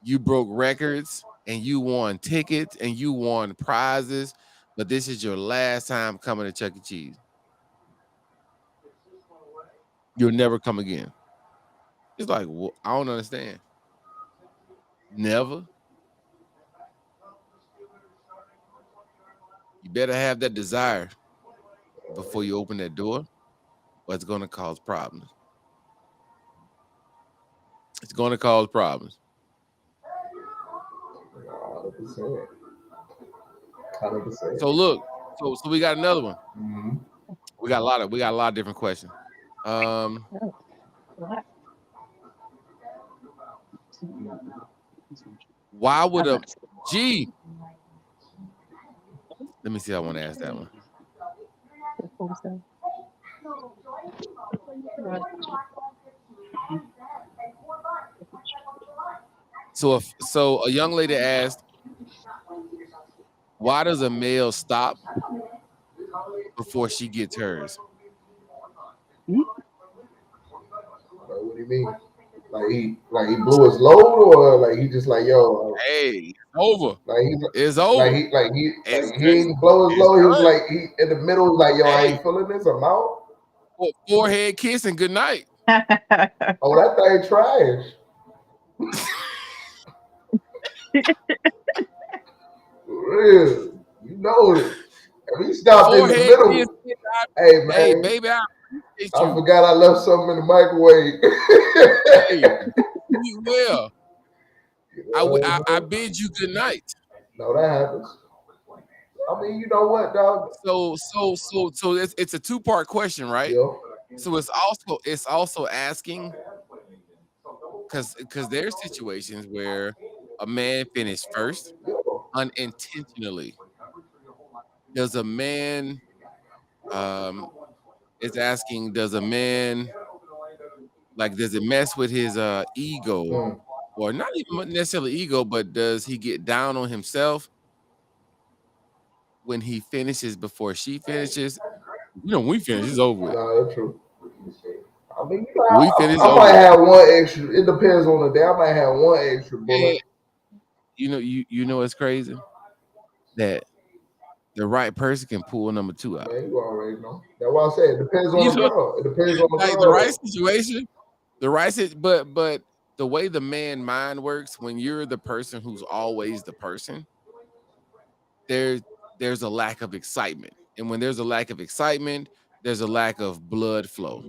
You broke records and you won tickets and you won prizes, but this is your last time coming to Chuck E. Cheese. You'll never come again. It's like, well, I don't understand. Never. You better have that desire before you open that door, or it's going to cause problems. It's going to cause problems. 100%. 100%. So look, so we got another one. Mm-hmm. We got a lot of different questions. Why would I'm a not. G. Let me see. I want to ask that one. So a young lady asked, why does a male stop before she gets hers? Like, what do you mean? Like he blew his load, or like he just like yo, Hey, it's over. like It's over. he ain't blow his It's load. He was done. like he in the middle, like yo, I Hey, ain't feeling this. I'm out. forehead kiss and good night. Oh, that thing trash. For real, you know it. If he stopped in the Forehead kiss. middle, hey Hey, man, baby, I appreciate I you. forgot I left something in the microwave. Hey, eat well. I bid you good night. No, that happens. I mean, you know what, dog? So it's a two-part question, right? Yo, So it's also asking because there's situations where a man finished first yo, unintentionally. Does a man um is asking, does a man like does it mess with his ego, mm, or not even necessarily ego, but does he get down on himself when he finishes before she finishes? When we finish, it's over with. nah, that's true. I mean, you know, When we finish, it's I over might with. have one extra. It depends on the day. I might have one extra And bullet. you know it's crazy that the right person can pull number two out. Man, you already know. That's why I said it depends on You the know, girl. It depends on the like the girl, right though. situation, but the way the man mind works, when you're the person who's always the person, there there's a lack of excitement. And when there's a lack of excitement, there's a lack of blood flow.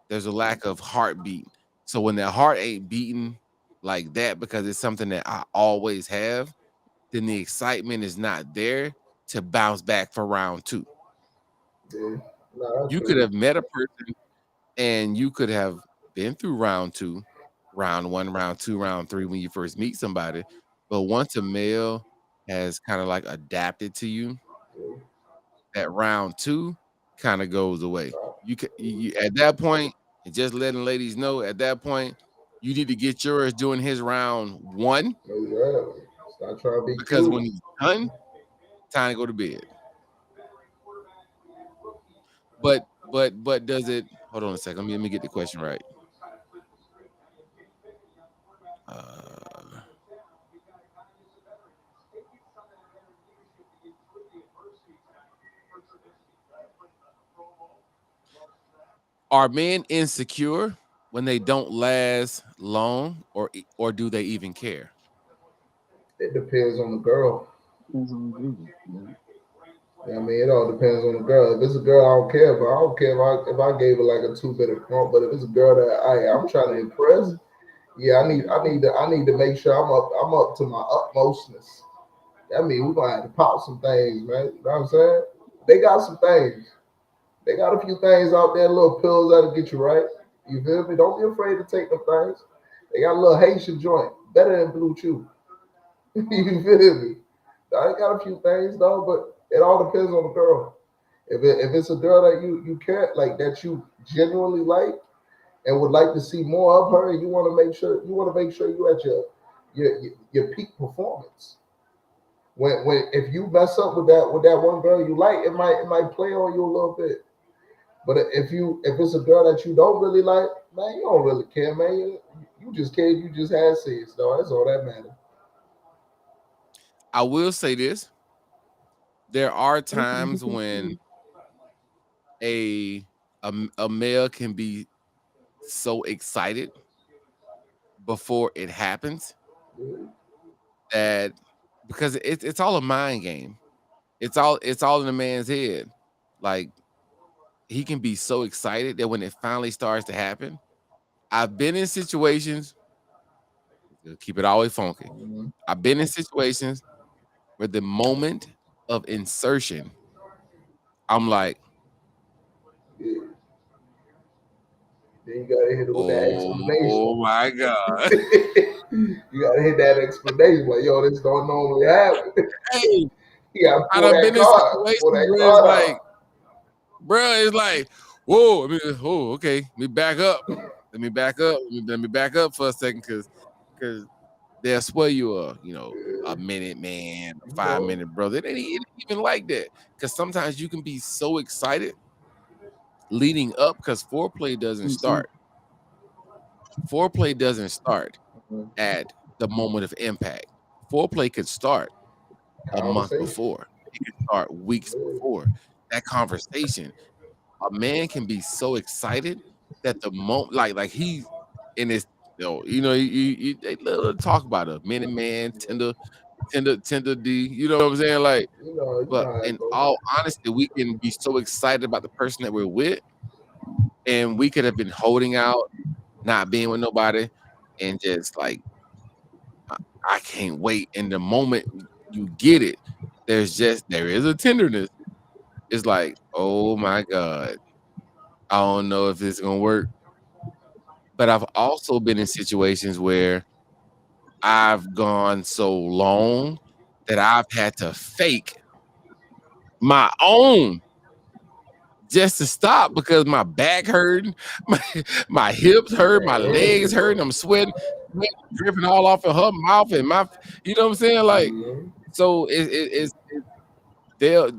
There's a lack of heartbeat. So when that heart ain't beating like that because it's something that I always have, then the excitement is not there to bounce back for round two. Yeah, nah, that's You could true. have met a person and you could have been through round two, round one, round two, round three when you first meet somebody. But once a male has kind of like adapted to you, Yeah, that round two kind of goes away. nah, You at that point, and just letting ladies know at that point, you need to get yours during his round one, exactly. Stop trying to be because cute. when he's done, time to go to bed. But does it? Hold on a second. Let me get the question right. Uh, are men insecure when they don't last long, or do they even care? It depends on the girl. Depends on the dude, man. I mean, it all depends on the girl. If it's a girl, I don't care. But I don't care if I gave her like a 2 bit of crump. But if it's a girl that I'm trying to impress, yeah, I need to make sure I'm up to my utmostness. I mean, we're gonna have to pop some things, man. You know what I'm saying? They got some things. They got a few things out there, little pills that'll get you right. You feel me? Don't be afraid to take them things. They got a little Haitian joint, better than Blue Chew. You feel me? I got a few things though, but it all depends on the girl. If it's a girl that you care like that you genuinely like and would like to see more of her, and you want to make sure you at your peak performance. When if you mess up with that one girl you like, it might play on you a little bit. But if it's a girl that you don't really like, man, you don't really care, man. You just care. You just had sex, though. That's all that matters. I will say this: there are times when a a male can be so excited before it happens Yeah, that, because it's all a mind game. It's all in the man's head. Like, he can be so excited that when it finally starts to happen, I've been in situations, keep it always funky. mhm. I've been in situations where the moment of insertion, I'm like, Yeah. Then you gotta hit it with that oh explanation. my God. You gotta hit that explanation. Like, yo, this don't normally happen. Hey, You gotta I pull done that been in card. Pull situations that where it's card like, out. bruh, it's like, whoa, okay, let me back up. Let me back up. Let me back up for a second, because they'll swear you are, a minute man, a You know, 5 minute brother. It ain't even like that. Because sometimes you can be so excited leading up, because foreplay doesn't start. Foreplay doesn't start at the moment of impact. Foreplay could start a month conversation. before. It could start weeks Yeah. before. That conversation, a man can be so excited that the moment, like he's in his, they little talk about a minute man, tender D. You know what I'm saying? Like, You but know how it in goes. all honesty, we can be so excited about the person that we're with, and we could have been holding out, not being with nobody, and just like, I can't wait. And the moment you get it, there is a tenderness. It's like, oh my God, I don't know if it's gonna work. But I've also been in situations where I've gone so long that I've had to fake my own just to stop, because my back hurting, my hips hurt, my legs hurting, I'm sweating, dripping all off of her mouth and you know what I'm saying? Like, Mhm. so they'll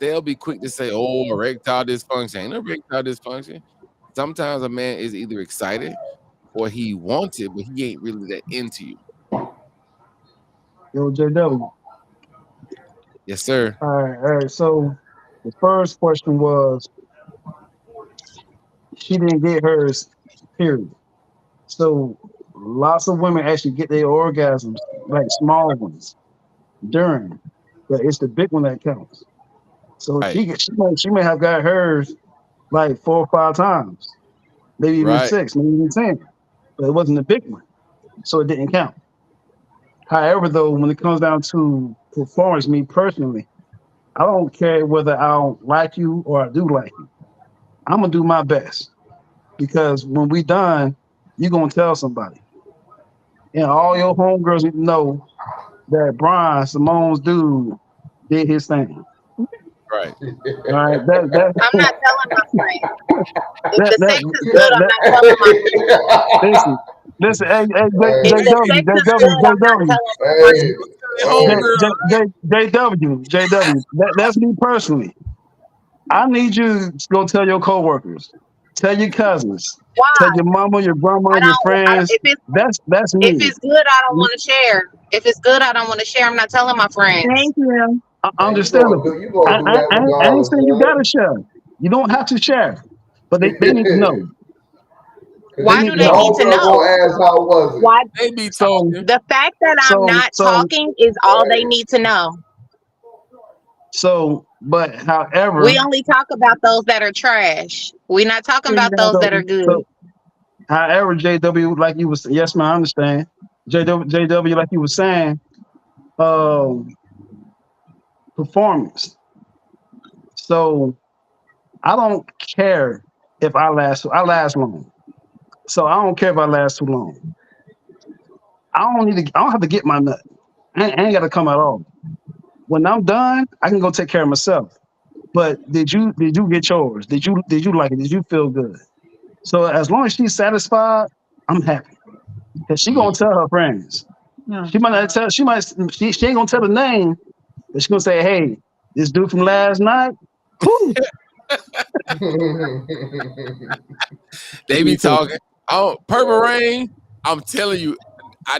they'll be quick to say, oh, erectile dysfunction. Ain't no erectile dysfunction. Sometimes a man is either excited or he wants it, but he ain't really that into you. Yo, JW. Yes, sir. All right. So the first question was she didn't get hers, period. So lots of women actually get their orgasms, like small ones, during, but it's the big one that counts. So Right, she may have got hers like 4 or 5 times, maybe even right. six, maybe even 10, but it wasn't the big one, so it didn't count. However, though, when it comes down to performance, me personally, I don't care whether I don't like you or I do like you. I'm gonna do my best because when we done, you're gonna tell somebody, and all your homegirls need to know that Brian Simone's dude did his thing. Right. All right, that I'm not telling my friend. If that the sex that is good, that, I'm that not telling my friend. listen, listen, hey, If the JW, sex is good, I'm not telling my Hey, friend. J, hey, Homegirl. JW, that's me personally. I need you to go tell your coworkers, tell your cousins, tell Why? your mama, your grandma, I your don't. friends. That's If me. it's good, I don't want to share. If it's good, I don't want to share. I'm not telling my friends. Thank you. man, Understandable. you gonna do that I ain't regardless, saying you man. gotta share. You don't have to share, but they need to know. Cause They Why need do to they your know. need to homegirl know? gonna ask how was it. Why? They be So talking. The fact that I'm so not so talking is all they Hey, need to know. but We however, only talk about those that are trash. We're not talking about those that are good. so however, JW, like you was, yes, man, I understand. JW, like you were saying, um, performance. So I don't care if I last long. So I don't care if I last too long. I don't have to get my nut. I ain't got to come at all. When I'm done, I can go take care of myself. But did you get yours? Did you like it? Did you feel good? So as long as she's satisfied, I'm happy. Cause she Mm, gonna tell her friends. Yeah. She might not tell. She ain't gonna tell the name, but she gonna say, "Hey, this dude from last night." Whew, they be talking. Oh, Purple Rain. I'm telling you,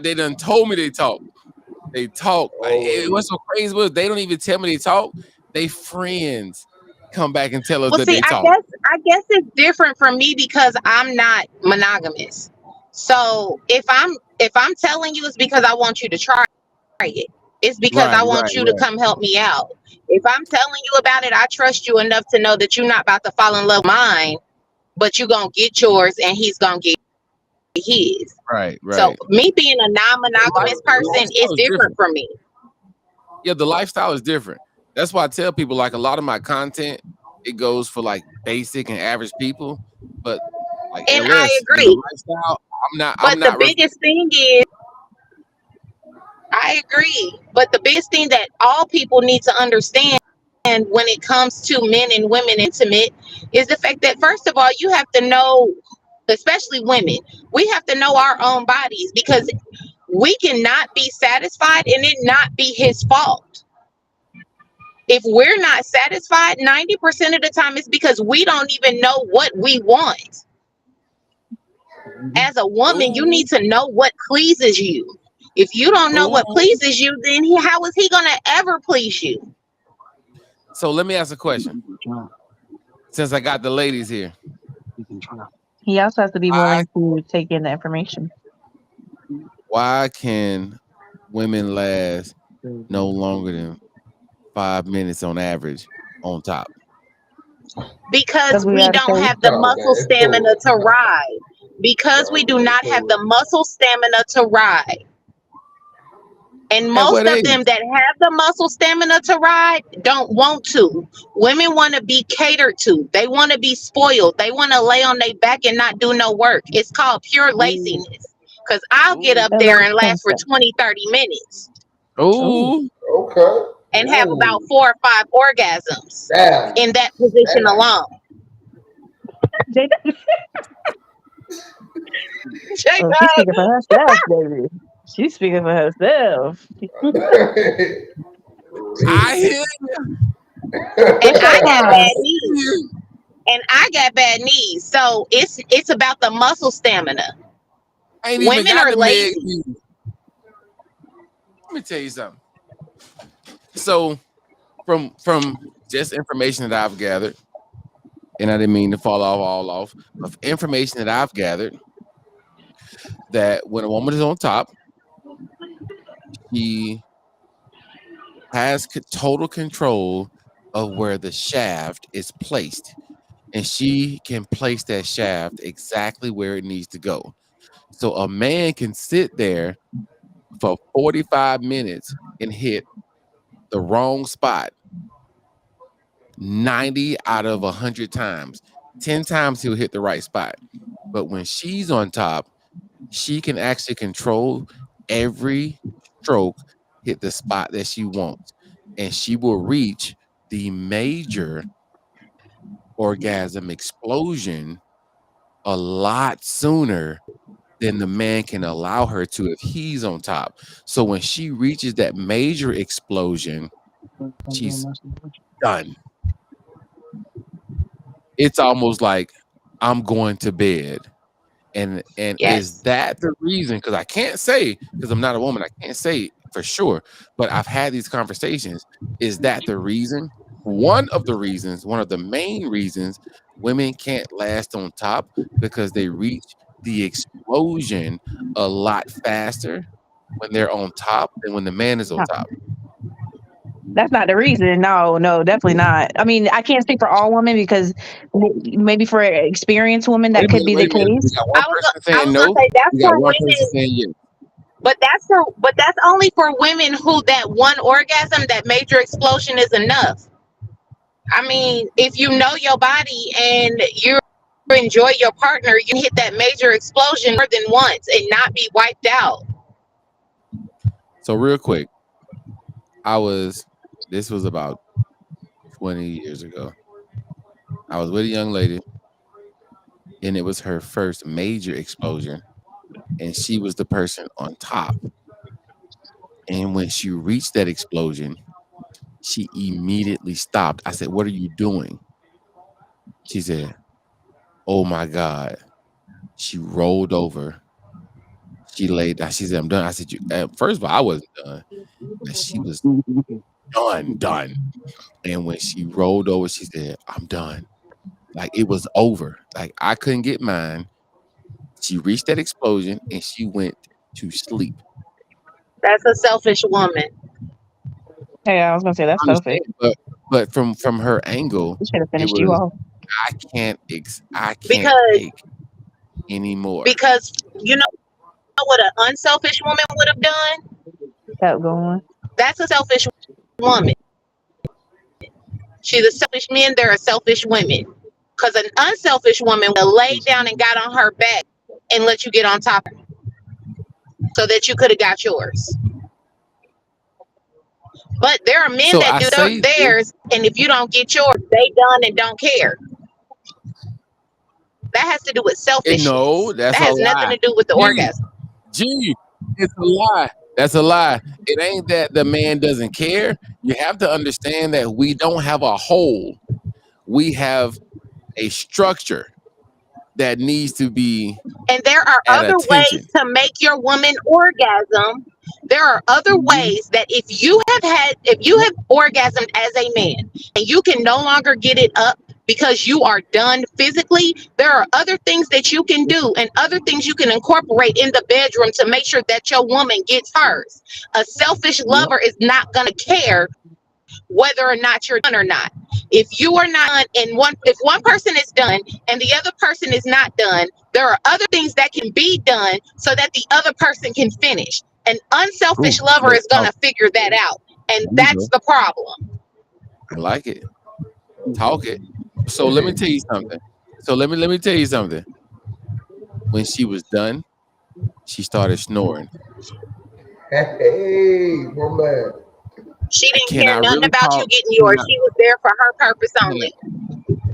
they done told me they talk. They talk. oh, What's so crazy was they don't even tell me they talk. They friends come back and tell us Well, that see, they talk. I guess it's different for me because I'm not monogamous. So if I'm telling you, it's because I want you to try it. It's because Right, I right, want you to right. come help me out. If I'm telling you about it, I trust you enough to know that you're not about to fall in love with mine, but you're gonna get yours and he's gonna get his. Right, So right. me being a The non-monogamous person is lifestyle is different different. for me. Yeah, the lifestyle is different. That's why I tell people, like, a lot of my content, it goes for like basic and average people. But like And I LS in the agree. lifestyle, I'm But the not biggest thing is I agree. But the biggest thing that all people need to understand when it comes to men and women intimate is the fact that, first of all, you have to know, especially women, we have to know our own bodies, because we cannot be satisfied and it not be his fault. If we're not satisfied, 90% of the time it's because we don't even know what we want. As a woman, you Ooh, need to know what pleases you. If you don't know what ooh. pleases you, then how is he going to ever please you? So let me ask a question. Since I got the ladies here, You can try. He also has to be why willing to take in the information. why can women last no longer than 5 minutes on average on top? Because Because we we gotta don't say, have the Okay, muscle it's stamina cool. to ride. Because we do Bro, it's not have the cool. muscle stamina to ride. And At what most of age? them that have the muscle stamina to ride don't want to. Women want to be catered to. They want to be spoiled. They want to lay on their back and not do no work. It's called pure Ooh, laziness. Because I'll get ooh, up a there little and last for princess. 20, 30 minutes Ooh. ooh, Okay. and have about ooh. 4 or 5 orgasms Damn. in that position Damn. alone. Oh, she's Jacob. speaking for herself, baby. She's speaking for herself. I Crazy. hear And I got Ah, bad knees. you. And I got bad knees. So it's about the muscle stamina. I ain't even Women got are the Meg. lazy. Let me tell you something. So from just information that I've gathered, and I didn't mean to fall off all off, of information that I've gathered, that when a woman is on top, she has total control of where the shaft is placed, and she can place that shaft exactly where it needs to go. So a man can sit there for 45 minutes and hit the wrong spot 90 out of 100 times. 10 times he'll hit the right spot. But when she's on top, she can actually control every stroke, hit the spot that she wants, and she will reach the major orgasm explosion a lot sooner than the man can allow her to if he's on top. So when she reaches that major explosion, she's done. It's almost like I'm going to bed. And is Yes. that the reason? Because I can't say, because I'm not a woman, I can't say for sure, but I've had these conversations. Is that the reason? One of the reasons, one of the main reasons women can't last on top, because they reach the explosion a lot faster when they're on top than when the man is on no, top. that's not the reason. No, no, definitely not. I mean, I can't speak for all women because maybe for experienced women that could be the Wait a minute. We case. got one person I saying was gonna no. say that's We got for one person women, saying yes. but that's only for women who that one orgasm, that major explosion is enough. I mean, if you know your body and you enjoy your partner, you can hit that major explosion more than once and not be wiped out. So real quick, this was about 20 years ago. I was with a young lady, and it was her first major explosion, and she was the person on top. And when she reached that explosion, she immediately stopped. I said, "What are you doing?" She said, "Oh my God." She rolled over. She laid down. She said, "I'm done." I said, first of all, I wasn't done, but she was done. And when she rolled over, she said, "I'm done." Like it was over. Like I couldn't get mine. She reached that explosion and she went to sleep. That's a selfish woman. Hey, I was gonna say I that's selfish. understand, but from her angle, We should have it finished you was off. I can't Because take anymore. because you know what an unselfish woman would have done? Kept going. That's a selfish woman. She's a selfish man, there are selfish women. Because an unselfish woman will lay down and got on her back and let you get on top of her so that you could have got yours. But there are men So that I do say this, theirs, and if you don't get yours, they done and don't care. That has to do with no, selfishness. that's That a has nothing lie. to do with the G, orgasm. G, it's a lie. That's a lie. It ain't that the man doesn't care. You have to understand that we don't have a whole. We have a structure that needs to be And there are at other ways attention. to make your woman orgasm. There are other Mhm. ways that if you have orgasmed as a man and you can no longer get it up because you are done physically, there are other things that you can do and other things you can incorporate in the bedroom to make sure that your woman gets hers. A selfish Yep. lover is not going to care whether or not you're done or not. If you are not done, and if one person is done and the other person is not done, there are other things that can be done so that the other person can finish. An Ooh, unselfish lover So is going to figure that out, and there you that's go. the problem. I like it. Talk it. So let me tell you something. So let me tell you something. When she was done, she started snoring. Hey, my man. She didn't Can care I nothing really about you talk? getting Can yours. I, She was there for her purpose can I- only.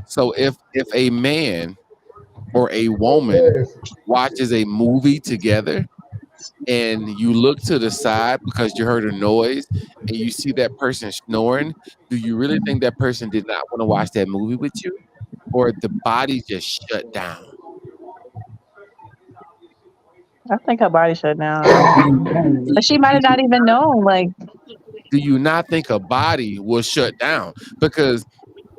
so if a man or a My woman man. watches a movie together and you look to the side because you heard a noise and you see that person snoring, do you really think that person did not want to watch that movie with you? Or the body just shut down? I think her body shut down. Do you But she might have not even known. Like, do you not think a body will shut down? Because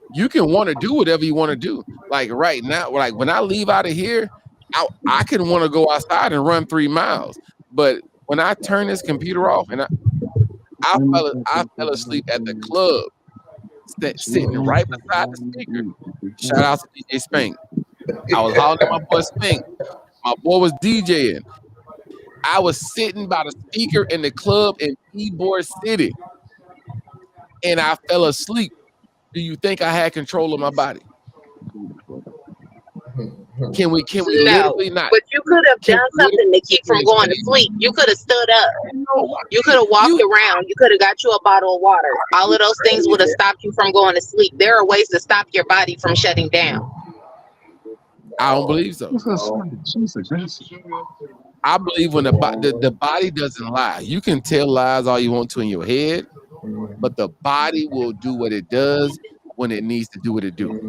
you can want to do whatever you want to do. Like right now, like when I leave out of here, I can want to go outside and run 3 miles. But when I turn this computer off and I fell asleep at the club, sitting right beside the speaker. Shout out to DJ Spank. I was hollering at my boy Spank. My boy was DJing. I was sitting by the speaker in the club in Ybor City, and I fell asleep. Do you think I had control of my body? Can we No, literally not? but you could have Can done we literally something to sit keep there from and going to say, sleep. You could have stood up. no, You could have walked you around. You could have got you a bottle of water. All of those things would have stopped you from going to sleep. There are ways to stop your body from shutting down. I don't believe so. She's aggressive. I believe when the body doesn't lie. You can tell lies all you want to in your head, but the body will do what it does when it needs to do what it do.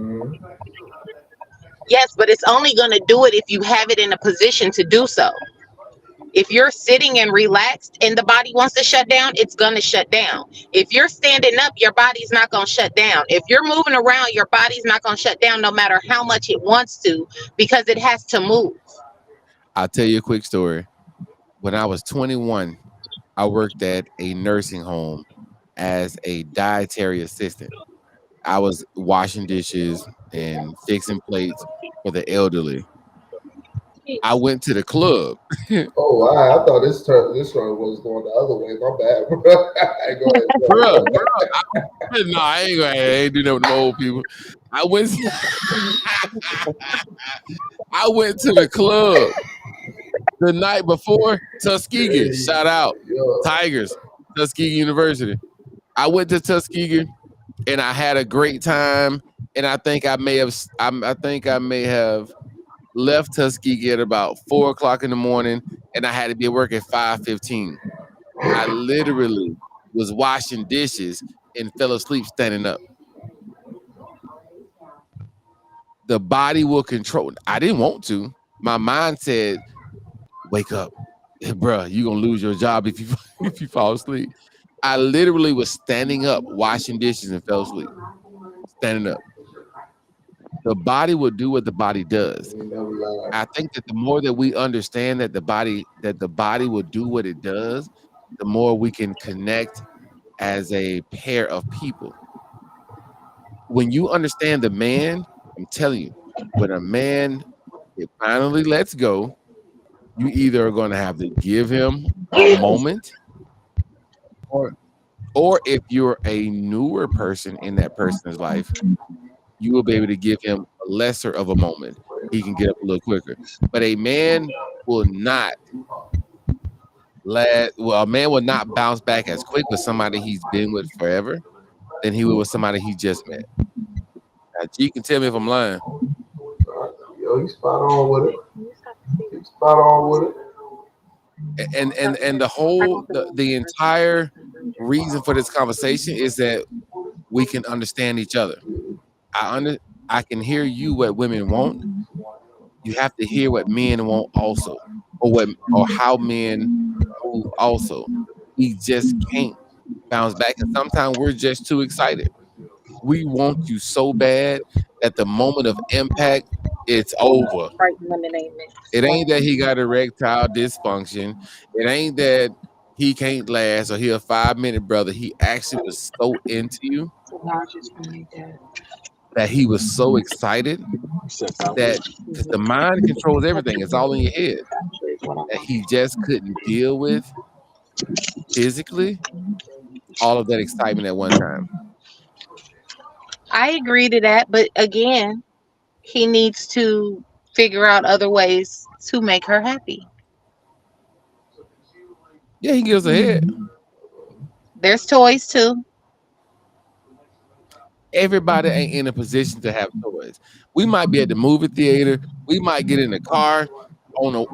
Yes, but it's only going to do it if you have it in a position to do so. If you're sitting and relaxed and the body wants to shut down, it's going to shut down. If you're standing up, your body's not going to shut down. If you're moving around, your body's not going to shut down no matter how much it wants to because it has to move. I'll tell you a quick story. When I was 21, I worked at a nursing home as a dietary assistant. I was washing dishes and fixing plates for the elderly. I went to the club. Oh, wow. I thought this one was going the other way. My bad, bro. Go ahead. Bruh, Go no, I ain't do that with them old people. I went I went to the club the night before Tuskegee. ahead. Shout out Yo. Tigers, Tuskegee University. I went to Tuskegee and I had a great time. And I think I may have left Tuskegee at about 4 o'clock in the morning, and I had to be at work at 5:15. I literally was washing dishes and fell asleep standing up. The body will control. I didn't want to. My mind said, "Wake up, bruh. You're gonna lose your job if you if you fall asleep." I literally was standing up, washing dishes, and fell asleep. Standing up. The body will do what the body does. You never lie. I think that the more that we understand that the body will do what it does, the more we can connect as a pair of people. When you understand the man, I'm telling you, when a man it finally lets go, you either are going to have to give him a moment, or if you're a newer person in that person's life, you will be able to give him a lesser of a moment. He can get up a little quicker. But a man will not a man will not bounce back as quick with somebody he's been with forever than he will with somebody he just met. Now, G can tell me if I'm lying. Yo, you spot on with it. You spot on with it. And the entire reason for this conversation is that we can understand each other. I can hear you what women want. You have to hear what men want also, or how men move also. We just can't bounce back, and sometimes we're just too excited. We want you so bad that the moment of impact, it's over. It ain't that he got erectile dysfunction. It ain't that he can't last or he a 5-minute brother. He actually was so into you that he was so excited that because the mind controls everything, it's all in your head, that he just couldn't deal with physically all of that excitement at one time. I agree to that, but again, he needs to figure out other ways to make her happy. Yeah, he gives a head. There's toys too. Everybody ain't in a position to have toys. We might be at the movie theater. We might get in the car on a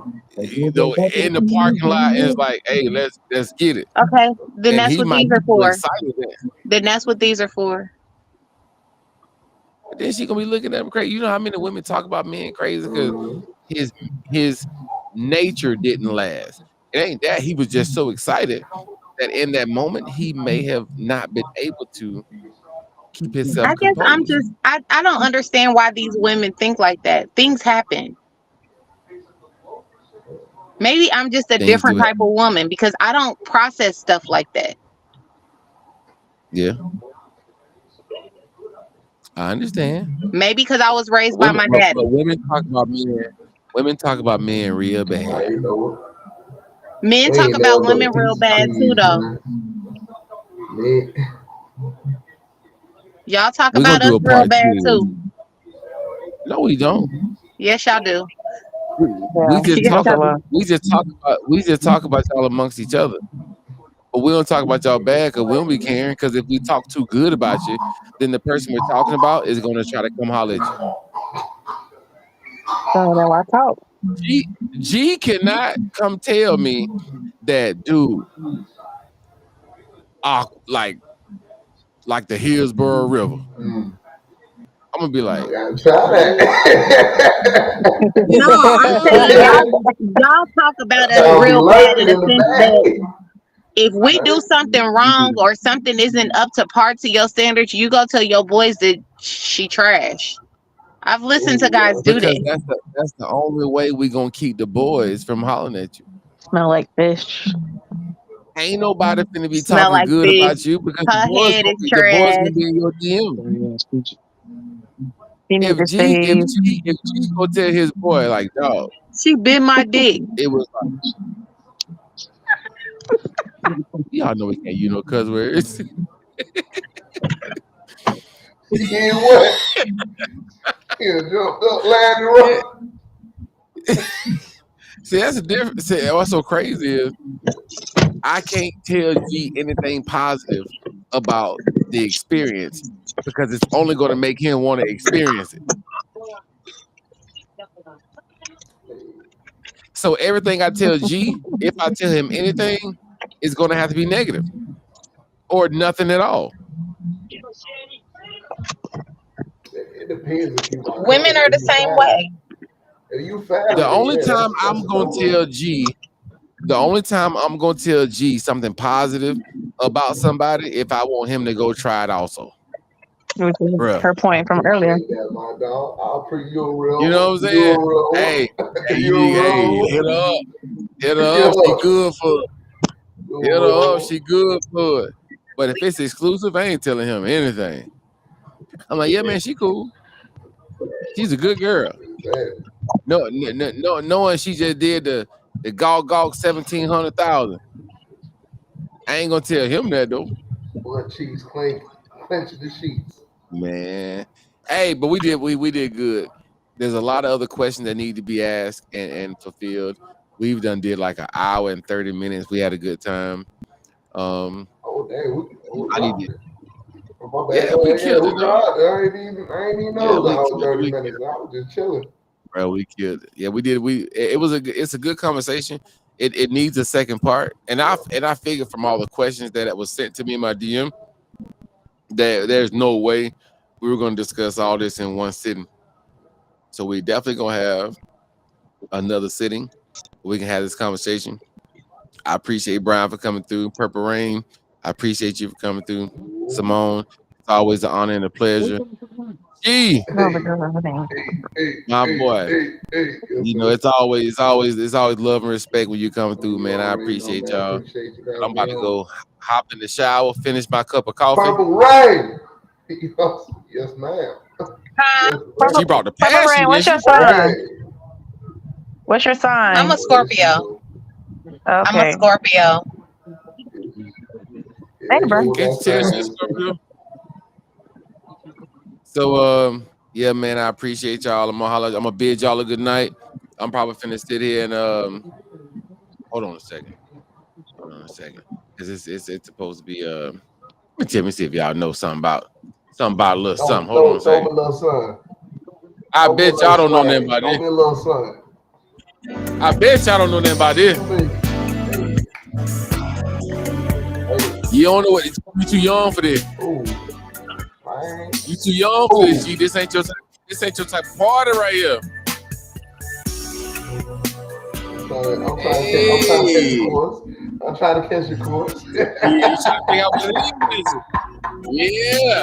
in the parking lot, and it's like, hey, let's get it. Okay, then And that's he what might these be are so for. excited that, Then that's what these are for. but then she gonna be looking at him crazy. You know how many women talk about men crazy because his nature didn't last. It ain't that he was just so excited that in that moment he may have not been able to keep himself I guess composed. I don't understand why these women think like that. Things happen. Maybe I'm just a Things do different happen. type of woman because I don't process stuff like that. Yeah, I understand. Maybe because I was raised by my But daddy. women talk about men. Women talk about men real Nah, bad. you know what? Men We talk ain't about never but women real pieces bad too, please, though. man. Man, Y'all talk We're gonna about do us a real part bad two. too. No, we don't. Yes, y'all do. We Yeah, just Yes, that's talk. a y'all lot. do. We just talk about y'all amongst each other. But we don't talk about y'all bad because we don't be caring. Because if we talk too good about you, then the person we're talking about is gonna try to come holler at you. So then why talk? G G cannot come tell me that dude, like the Hillsborough River. I'm gonna be like, gotta try that. No, I'm saying y'all talk about us I'll be real bad in lurking the in the sense that back. if we do something wrong or something isn't up to par to your standards, you go tell your boys that she trash. I've listened to guys do because that. that's the only way we gonna keep the boys from hollering at you. Smell like fish. Ain't nobody finna be Smell talking like good fish. about you because Her head is the boys trash. gonna be in your DM. You need to save. If G go tell his boy like, dog, She bit my dick. it was like, y'all know we can't use no cuss words. He did what? He done jumped up, landed Yeah. right. See, that's a different. See, what's so crazy is I can't tell G anything positive about the experience because it's only going to make him want to experience it. So everything I tell G, if I tell him anything, it's going to have to be negative or nothing at all. It depends if you my Women cousin. are the If you same family. way. If you family, The then only yeah, time that's I'm a going no to tell go. G, the only time I'm going to tell G something positive about somebody if I want him to go try it also. Which is Bruh. her point from earlier. Appreciate that, my dog. I appreciate you a You real know one. what I'm You saying? a real Hey, one. hey, You a hit real her up. Hit one. her Yeah, up. She good for it. you a Hit her up. real She good for it. But if it's exclusive, I ain't telling him anything. I'm like, yeah, man, she cool. She's a good girl. one. No, knowing she just did the gawk 1700,000. I ain't gonna tell him that though, Butt cheeks clenching the sheets. man. Hey, but we did good. There's a lot of other questions that need to be asked and fulfilled. We've did like an hour and 30 minutes. We had a good time. Oh, dang, we I need dropped to, it. Oh, my bad. yeah, Go we ahead. Yeah, killed we it, dog. dropped it. I ain't even know Yeah, it was we an hour killed it. 30 We minutes. I was just chilling. Bro, we killed it. Yeah, we did. It's a good conversation. It needs a second part. And I figured from all the questions that was sent to me in my DM that there's no way we were gonna discuss all this in one sitting. So we definitely gonna have another sitting. We can have this conversation. I appreciate Brian for coming through. Purple Rain, I appreciate you for coming through. Simone, it's always an honor and a pleasure. Gee, No, but Hey, my boy. Yes, You know, sir. it's always love and respect when you coming through, You man. I already know, appreciate man. y'all. Appreciate you I'm having me about to on. go hop in the shower, finish my cup of coffee. Purple Rain. Yes, ma'am. Huh? Yes, Purple, She ma'am. brought the Purple passion, Rain, didn't what's your she? sign? Rain. What's your I'm sign? a Oh, there she Scorpio. go. I'm a Okay. Scorpio. Hey, There you bro. go with Can't that you tell she's sign. Scorpio? So yeah, man, I appreciate y'all. I'm gonna bid y'all a good night. I'm probably finna sit here and hold on a second. Hold on a second. Cause it's supposed to be let me see if y'all know something about a little something. Hold on a Throw me second. a little sun. I Throw me a bet little y'all don't know nothing swag. about Throw this. me a little sun. I bet y'all don't know nothing about this. Hey, You don't know what you too young for this. ooh, man. You too young for this, Ooh. G. This ain't your type of party right here. I'm trying to catch the Hey. course. I'm trying to catch the course. You trying to figure out what it is. Yeah.